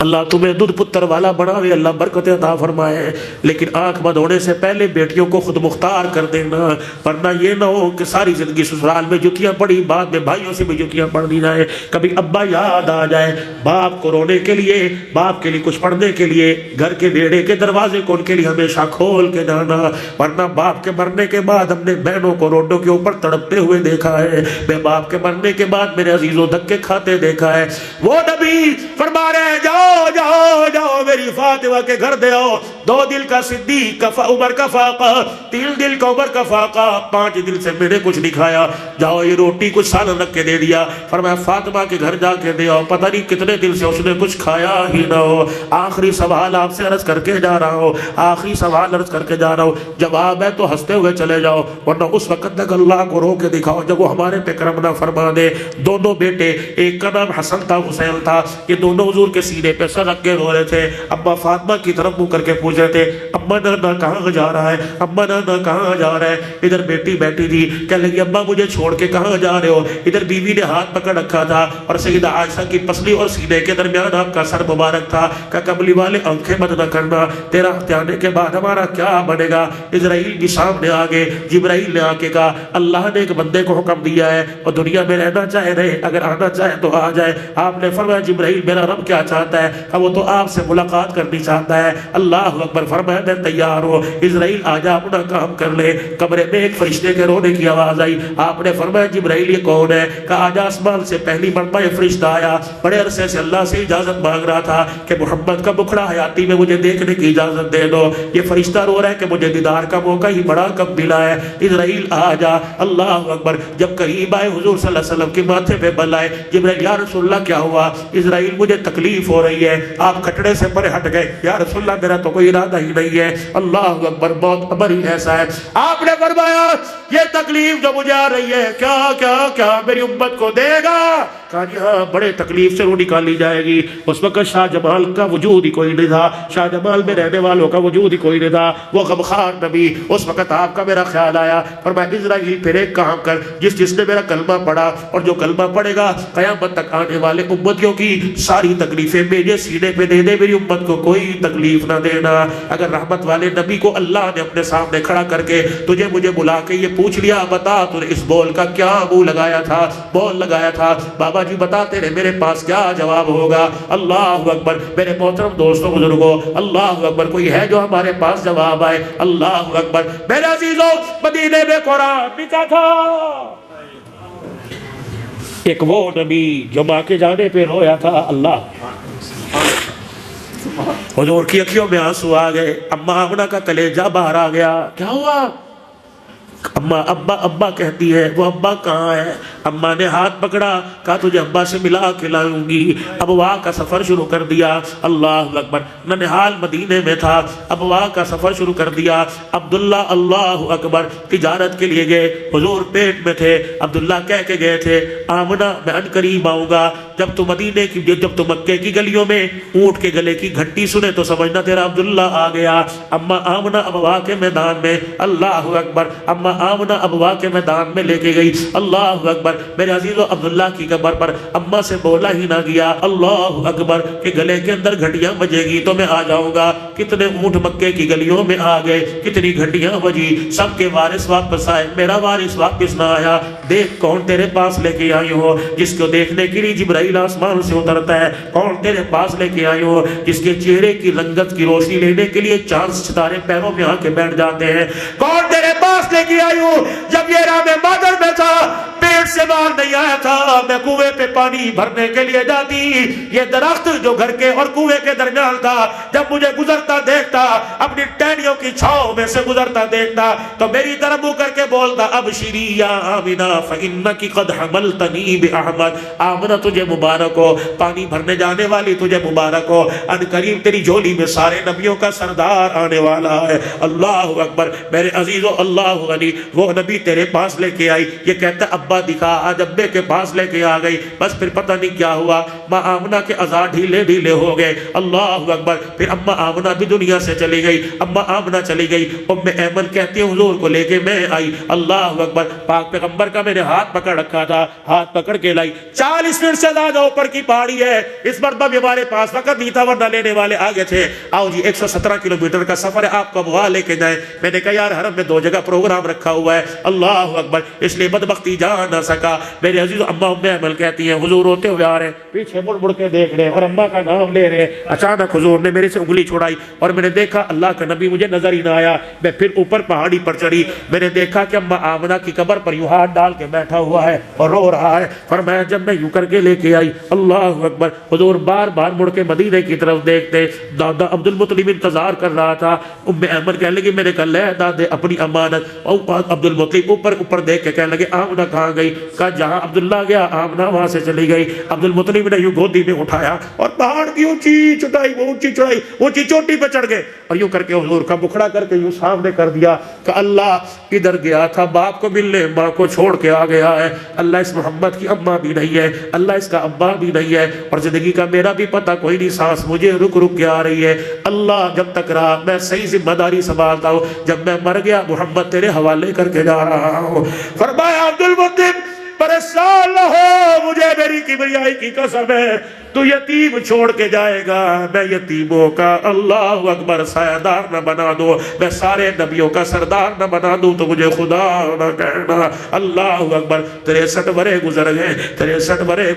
اللہ تمہیں دودھ پتر والا بناوے، اللہ برکت عطا فرمائے، لیکن آنکھ بند ہونے سے پہلے بیٹیوں کو خود مختار کر دینا، ورنہ یہ نہ ہو کہ ساری زندگی سسرال میں جوتیاں پڑی، بعد میں بھائیوں سے بھی جوتیاں پڑ دی جائے۔ کبھی ابا یاد آ جائے، باپ کو رونے کے لیے، باپ کے لیے کچھ پڑھنے کے لیے گھر کے بیڑے کے دروازے کو ان کے لیے ہمیشہ کھول کے جانا، ورنہ باپ کے مرنے کے بعد ہم نے بہنوں کو روڈوں کے اوپر تڑپتے ہوئے دیکھا ہے، میں باپ کے مرنے کے بعد میرے عزیزوں دھکے کھاتے دیکھا ہے۔ وہ نبی فرما رہے جاؤ جاؤ جاؤ میری فاطمہ کے گھر دے آؤ، 2 دل کا صدیق کا عمر کا فاقہ، 3 دل کا عمر کا فاقہ، 5 دل سے میں نے کچھ نہیں کھایا، جاؤ یہ روٹی کچھ سالن رکھ کے دے دیا۔ فرمایا فاطمہ کے گھر جا کے دے آؤ، پتہ نہیں کتنے دل سے اس نے کچھ کھایا ہی نہ ہو۔ آخری سوال آپ سے عرض کر کے جا رہا ہوں، آخری سوال عرض کر کے جا رہا ہوں، جواب ہے تو ہنستے ہوئے چلے جاؤ، ورنہ اس وقت تک اللہ کو رو کے دکھاؤ جب وہ ہمارے پہ کرم نہ فرما دے۔ دونوں بیٹے، ایک کا نام حسن تھا حسین تھا، یہ دونوں حضور کے سینے پہ سرک کے رو رہے تھے۔ ابا فاطمہ کی طرف منہ کر کے پوچھ رہے تھے اما نانا کہاں جا رہا ہے، اما نانا کہاں جا رہا ہے؟ ادھر بیٹی بیٹھی تھی، کہنے لگی ابا مجھے چھوڑ کے کہاں جا رہے ہو؟ ادھر بیوی نے ہاتھ پکڑ رکھا تھا اور سیدہ عائشہ کی پسلی اور سینے کے درمیان آپ کا سر مبارک تھا، کہ کملی والے آنکھیں بند نہ کرنا، تیرا جانے کے بعد ہمارا کیا بنے گا؟ اسرائیل بھی سامنے آگے، جبرائیل نے آ کے کہا اللہ نے ایک بندے کو حکم دیا ہے اور دنیا میں رہنا چاہے رہے، اگر آنا چاہے تو آ جائے۔ آپ نے فرمایا جبرائیل میرا رب کیا چاہتا ہے؟ کہ وہ تو آپ سے ملاقات کرنی چاہتا ہے۔ اللہ اکبر۔ فرمایا میں تیار ہوں، اسرائیل آجا اپنا کام کر لے۔ کمرے میں ایک فرشتے کے رونے کی آواز آئی، آپ نے فرمایا جبرائیل یہ کون ہے؟ کہا آج آسمان سے پہلی مرتبہ یہ فرشتہ آیا، بڑے عرصے سے اللہ سے اجازت مانگ رہا تھا کہ محمد کا بکھڑا حیاتی میں مجھے دیکھنے کی اجازت دے دو۔ یہ فرشتہ رو رہا ہے کہ مجھے دیدار کا موقع ہی بڑا کم ملا ہے، اسرائیل آجا۔ اللہ اکبر۔ جب قریب آئے حضور صلی اللہ علیہ وسلم کے ماتھے پہ بل آئے، جبرائیل یا رسول اللہ کیا ہوا؟ اسرائیل مجھے تکلیف ہو رہی ہے۔ آپ کھٹڑے سے پرے ہٹ گئے، یا رسول اللہ میرا تو کوئی ارادہ ہی نہیں ہے۔ اللہ اکبر۔ بہت امر ہی ایسا ہے۔ آپ نے فرمایا یہ تکلیف جو مجھے آ رہی ہے کیا کیا کیا میری امت کو دے گا؟ کہا جی ہاں بڑے تکلیف سے روح نکالی جائے گی. اس وقت شاہ جمال کا وجود ہی کوئی نہیں تھا, شاہ جمال میں رہنے والوں کا وجود ہی کوئی نہیں تھا. وہ غمخوار نبی, اس وقت آپ کا میرا خیال آیا, فرمایا اسرائیل پھر ایک کام کر, جس نے میرا کلمہ پڑھا اور جو کلمہ پڑھے گا قیامت تک آنے والے امتیوں کی ساری تکلیفیں میرے سینے پہ دے دے, میری امت کو کوئی تکلیف نہ دینا. اگر رحمت والے نبی کو اللہ نے اپنے سامنے کھڑا کر کے تجھے مجھے بلا کے یہ پوچھ لیا, بتا تو نے اس بول کا کیا منہ لگایا تھا, بول لگایا تھا, بابا جی بتا تیرے میرے پاس کیا جواب ہوگا. اللہ اکبر. میرے محترم دوستوں بزرگوں, اللہ اکبر. کوئی ہے جو ہمارے پاس جواب آئے؟ اللہ اکبر. میرے عزیزوں, مدینے میں قرآن لکھا تھا. ایک وہ نبی جو ماں کے جانے پہ رویا تھا. اللہ, حضور کی اکھیوں میں آنسو آ گئے, اماں آمنہ کا کلیجہ باہر آ گیا. کیا ہوا؟ اماں ابا ابا کہتی ہے. وہ ابا کہاں ہے؟ اماں نے ہاتھ پکڑا, کہا تجھے ابا سے ملا کے لاؤں گی. ابوا کا سفر شروع کر دیا. اللہ اکبر. ننہال مدینے میں تھا, ابوا کا سفر شروع کر دیا. عبداللہ اللہ اکبر تجارت کے لیے گئے, حضور پیٹ میں تھے. عبداللہ کہہ کے گئے تھے آمنہ میں ان قریب آؤں گا, جب تو مدینے کی جب تو مکے کی گلیوں میں اونٹ کے گلے کی گھنٹی سنے تو سمجھنا تیرا عبداللہ آ گیا. اما آمنہ ابوا کے میدان میں, اللہ اکبر, اما آمنہ ابوا کے میدان میں لے کے گئی. اللہ اکبر. میرے عزیزو, عبداللہ کی قبر پر اما سے بولا ہی نہ گیا. اللہ اکبر. کہ گلے کے اندر گھنٹیاں بجے گی تو میں آ جاؤں گا. کتنے اونٹ مکے کی گلیوں میں آ گئے, کتنی گھنٹیاں بجی, سب کے وارث واپس آئے, میرا وارث واپس نہ آیا. دیکھ کون تیرے پاس لے کے آئی ہو, جس کو دیکھنے کے لیے جبرائیل آسمان سے اترتا ہے. کون تیرے پاس لے کے آئی ہو, جس کے چہرے کی رنگت کی روشنی لینے کے لیے چاند ستارے پیروں میں آ کے بیٹھ جاتے ہیں. کون تیرے پاس لے کے آئی ہو, جب یہ رام مادر میں تھا پیٹ سے باہر نہیں آیا تھا, میں کنویں پہ پانی بھرنے کے لیے جاتی. یہ درخت جو گھر کے اور کنویں کے درمیان تھا, جب مجھے گزرتا دیکھتا, اپنی ٹہنیوں کی چھاؤں میں سے گزرتا دیکھتا, تو میری طرف منہ کر کے بولتا ابشری یا آمنہ فإنکی قد حملتنی بأحمد. آمنہ تجھے مبارک ہو, پانی بھرنے جانے والی تجھے مبارک ہو, ان قریب تیری جھولی میں سارے نبیوں کا سردار آنے والا ہے. اللہ اکبر. میرے عزیزو, اللہ غنی. وہ نبی تیرے پاس لے کے آئی, یہ کہتا ابا دکھا, آج ابے کے پاس لے کے آ گئی. بس پھر پتہ نہیں کیا ہوا, ماں آمنہ کے اعضاء ڈھیلے ڈھیلے ہو گئے. اللہ اکبر. پھر اماں آمنہ بھی دنیا سے چلی گئی. اماں آمنہ چلی گئی, ام ایمن کہتی ہے حضور کو لے کے میں آئی. اللہ اکبر. پاک پیغمبر کا میں نے ہاتھ پکڑ رکھا تھا, ہاتھ پکڑ کے لائی. 40 منٹ سے زیادہ اوپر کی پہاڑی ہے, اس مرتبہ بھی ہمارے پاس وقت نہیں تھا ورنہ لینے والے آگے تھے. آؤ جی 117 کلومیٹر کا سفر ہے, آپ کو ابوا لے کے جائیں. میں نے کہا یار حرم میں 2 جگہ پروگرام رکھا ہوا ہے. اللہ اکبر. اس لیے بدبختی جا نہ سکا. میرے عزیز اماں ام ایمن کہتی ہیں حضور ہوتے ہوئے آ رہے, پیچھے مڑ مڑ کے دیکھ رہے اور اماں کا نام لے رہے. اچانک حضور نے میرے سے انگلی چھڑائی اور میں نے دیکھا اللہ کا نبی مجھے نظر ہی نہ آیا. میں پھر اوپر پہاڑی پر چڑھی, میں نے دیکھا کہ اماں آمنہ کی قبر پر یوں ہاتھ ڈال کے بیٹھا ہوا ہے اور رو رہا ہے. فرمایا جب میں یوں کر کے لے کے آئی, اللہ اکبر, حضور بار بار مڑ کے مدینے کی طرف دیکھتے. دادا عبد المطلب انتظار کر رہا تھا. ام ایمن کہنے لگی میں نے کہا لے دادے اپنی امانت. اور عبد المطلب اوپر دیکھ کے کہنے لگے آمنہ کہاں گئی؟ کہا جہاں عبداللہ گیا آمنہ وہاں سے چلی گئی. عبد المطلب نے یوں گودی میں اٹھایا اور پہاڑ کی اونچی چڑھائی اونچی چوٹی پہ چڑھ گئے اور یوں کر کے حضور کا مکھڑا کر کے یوں سامنے کر دیا کہ اللہ ادھر گیا تھا باپ کو ملنے, ماں کو چھوڑ کے آ گیا ہے. اللہ اس محمد کی اماں بھی نہیں ہے, اللہ اس کا ابا بھی نہیں ہے, اور زندگی کا میرا بھی پتہ کوئی نہیں, سانس مجھے رک کے آ رہی ہے. اللہ جب تک رہا میں صحیح ذمہ داری سنبھالتا ہوں, جب میں مر گیا محمد تیرے حوالے کر کے جا رہا ہوں. فرمایا عبد المطلب پریشان نہ ہو, مجھے میری کبریائی کی قسم ہے تو یتیم چھوڑ کے جائے گا, میں یتیموں کا اللہ اکبر سایہ نہ بنا دو, میں سارے نبیوں کا سردار نہ بنا دوں تو مجھے خدا نہ کہنا. اللہ اکبر. 63 برے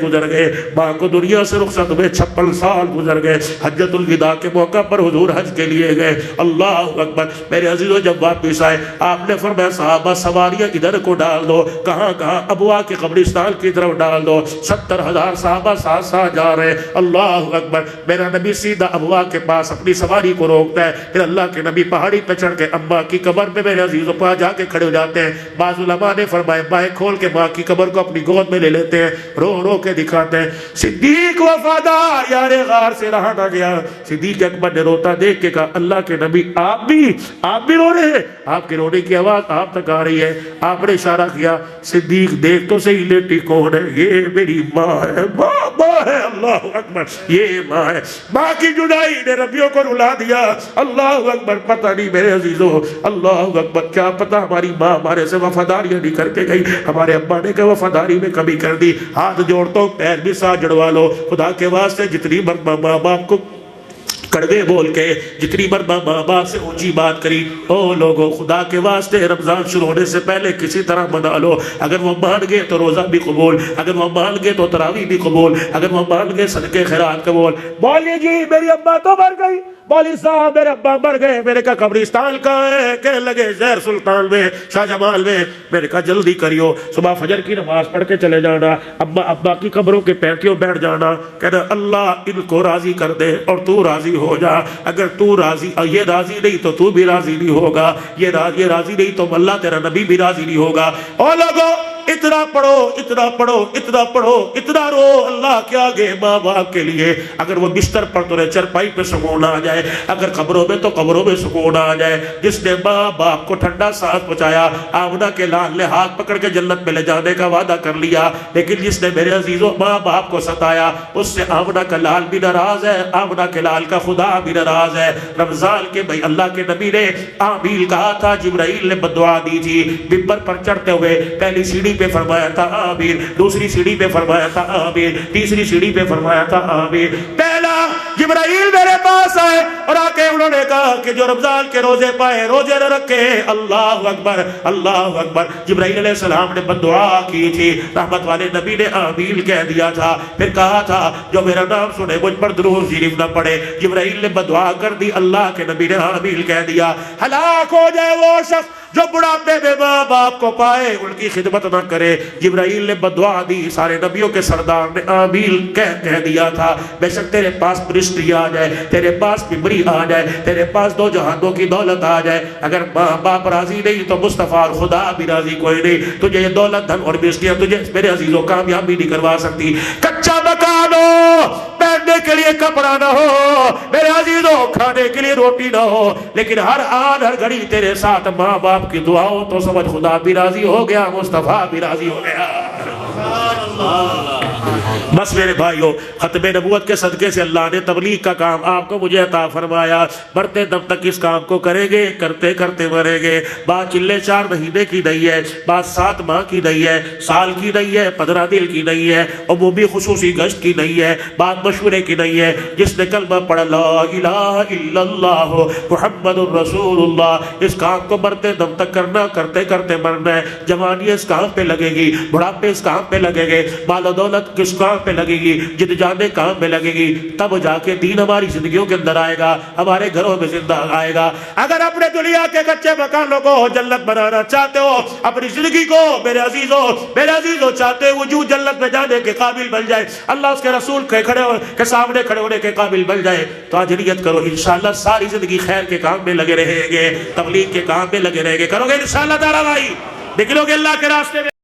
گزر گئے, ماں کو دنیا سے رخصت ہوئے 56 سال گزر گئے. حجۃ الوداع کے موقع پر حضور حج کے لیے گئے. اللہ اکبر. میرے عزیزو جب واپس آئے آپ نے فرمایا صحابہ سواریاں ادھر کو ڈال دو. کہاں؟ ابوا کے قبرستان کی طرف ڈال دو. 70,000 صحابہ ساتھ ساتھ جا رہے ہے۔ اللہ اکبر۔ میرا نبی سیدھا ابوا کے پاس اپنی سواری کو روکتا ہے، پھر اللہ کے نبی پہاڑی پہ چڑھ کے اماں کی قبر میں میرے عزیزوں پا جا کے کھڑے ہو جاتے ہیں۔ بعض علماء نے فرمایا بائیں کھول کے ماں کی قبر کو اپنی گود میں لے لیتے ہیں، رو رو کے دکھاتے ہیں۔ صدیق وفادار یار غار سے رہا نہ گیا۔ صدیق اکبر نے روتا دیکھ کے کہا اللہ کے نبی آپ بھی رو رہے ہیں؟ آپ کے رونے کی آواز آپ تک آ رہی ہے۔ آپ نے اشارہ کیا صدیق دیکھ تو صحیح لیٹی کون ہے؟ یہ میری ماں ہے، ماں ہے۔ اللہ اکبر، یہ ماں ہے۔ ماں کی جدائی نے ربیوں کو رلا دیا۔ اللہ اکبر، پتہ نہیں میرے عزیزوں، اللہ اکبر، کیا پتہ ہماری ماں ہمارے سے وفاداریاں نہیں کر کے گئی، ہمارے ابا نے کہ وفاداری میں کمی کر دی۔ ہاتھ جوڑتا پیر بھی ساتھ جڑوا لو، خدا کے واسطے جتنی مرتبہ ماں باپ کو کڑوے بول کے، جتنی مرتبہ ماں باپ سے اونچی بات کری، او لوگوں خدا کے واسطے رمضان شروع ہونے سے پہلے کسی طرح منا لو۔ اگر وہ مان گئے تو روزہ بھی قبول، اگر وہ مان گئے تو تراویح بھی قبول، اگر وہ مان گئے صدقے خیرات قبول۔ بولیے جی میری ابا تو مر گئی، بولی صاحب میرے ابا مر گئے، میرے کہا قبرستان کہاں ہے؟ کہنے لگے زہر سلطان میں، شاہ جمال میں۔ میرے کہا جلدی کریو، صبح فجر کی نماز پڑھ کے چلے جانا، ابا کی قبروں کے پیٹیوں بیٹھ جانا، کہنا اللہ ان کو راضی کر دے اور تو راضی ہو جا۔ اگر تو راضی، یہ راضی نہیں تو تو بھی راضی نہیں ہوگا، یہ راضی نہیں تو اللہ تیرا نبی بھی راضی نہیں ہوگا۔ اور لوگوں اتنا پڑھو، اتنا پڑھو، اتنا پڑھو، اتنا رو اللہ کے آگے ماں باپ کے لیے۔ اگر وہ بستر پر تو رہے چرپائی پہ سکون آ جائے، اگر قبروں میں تو قبروں میں سکون آ جائے۔ جس نے ماں باپ کو ٹھنڈا سانس پہنچایا، آمنہ کے لال نے ہاتھ پکڑ کے جنت میں لے جانے کا وعدہ کر لیا، لیکن جس نے میرے عزیزوں ماں باپ کو ستایا، اس سے آمنہ کا لال بھی ناراض ہے، آمنہ کے لال کا خدا بھی ناراض ہے۔ رمضان کے بھائی اللہ کے نبی نے آمیل کہا تھا، جبرائیل نے بدعا دی تھی، ممبر پر چڑھتے ہوئے پہلی سیڑھی پہ فرمایا تھا آمین، دوسری سیڑھی پہ فرمایا تھا آمین، تیسری سیڑھی پہ فرمایا تھا آمین۔ پہلا جبرائیل میرے پاس آئے اور آ کے انہوں نے کہا کہ جو رمضان کے روزے پائے روزے نہ رکھے، اللہ اکبر، اللہ اکبر۔ جبرائیل علیہ السلام نے بدعا کی تھی، رحمت والے نبی نے آمین کہہ دیا تھا، پھر کہا تھا جو میرا نام سنے مجھ پر درود شریف نہ پڑے۔ جبرائیل نے بدعا کر دی، اللہ کے نبی نے آمین کہہ دیا۔ ہلاک ہو جائے وہ شخص جو بڑھاپے میں ماں باپ کو پائے ان کی خدمت نہ کرے۔ جبرائیل نے بدعا دی، سارے نبیوں کے سردار نے آمین کہہ دیا تھا۔ بے شک تیرے پاس پرستی آ جائے، تیرے پاس ممبری آ جائے، تیرے پاس دو جہانوں کی دولت آ جائے، اگر ماں باپ راضی نہیں تو مصطفیٰ اور خدا بھی راضی کوئی نہیں۔ تجھے یہ دولت دھن اور پرستیاں تجھے میرے عزیزوں کامیابی نہیں کروا سکتی۔ کچا مکان ہو، پہننے کے لیے کپڑا نہ ہو، میرے عزیزوں کھانے کے لیے روٹی نہ ہو، لیکن ہر آن ہر گھڑی تیرے ساتھ ماں باپ کی دعاؤں تو سمجھ خدا بھی راضی ہو گیا، مصطفیٰ بھی راضی ہو گیا۔ بس میرے بھائیو، ختم نبوت کے صدقے سے اللہ نے تبلیغ کا کام آپ کو مجھے عطا فرمایا، مرتے دم تک اس کام کو کریں گے، کرتے کرتے مریں گے۔ بات چلے 4 مہینے کی نہیں ہے، بات 7 ماہ کی نہیں ہے، سال کی نہیں ہے، 15 دن کی نہیں ہے، عمومی خصوصی گشت کی نہیں ہے، بات مشورے کی نہیں ہے۔ جس نے کلمہ پڑھا لا الہ الا اللہ محمد الرسول اللہ، اس کام کو مرتے دم تک کرنا، کرتے کرتے مرنا ہے۔ جوانی اس کام پہ لگے گی، بڑھاپے اس کام پہ لگے گے، مال و دولت کس کام پہ لگے گی، جد جانے کام میں لگے گی، تب جا کے دین ہماری زندگیوں کے اندر آئے گا، ہمارے گھروں میں زندہ آئے گا۔ اگر اپنے دنیا کے کچے مکانوں کو جنت بنانا چاہتے ہو، اپنی زندگی کو میرے عزیزوں چاہتے ہو وجود جنت میں جانے کے قابل بن جائے، اللہ اس کے رسول کے سامنے کھڑے ہونے کے قابل بن جائے، تو آج نیت کرو انشاءاللہ ساری زندگی خیر کے کام میں لگے رہیں گے، تبلیغ کے کام میں لگے رہیں گے، کرو گے انشاءاللہ تعالی بھائی، نکلو گے اللہ کے راستے میں۔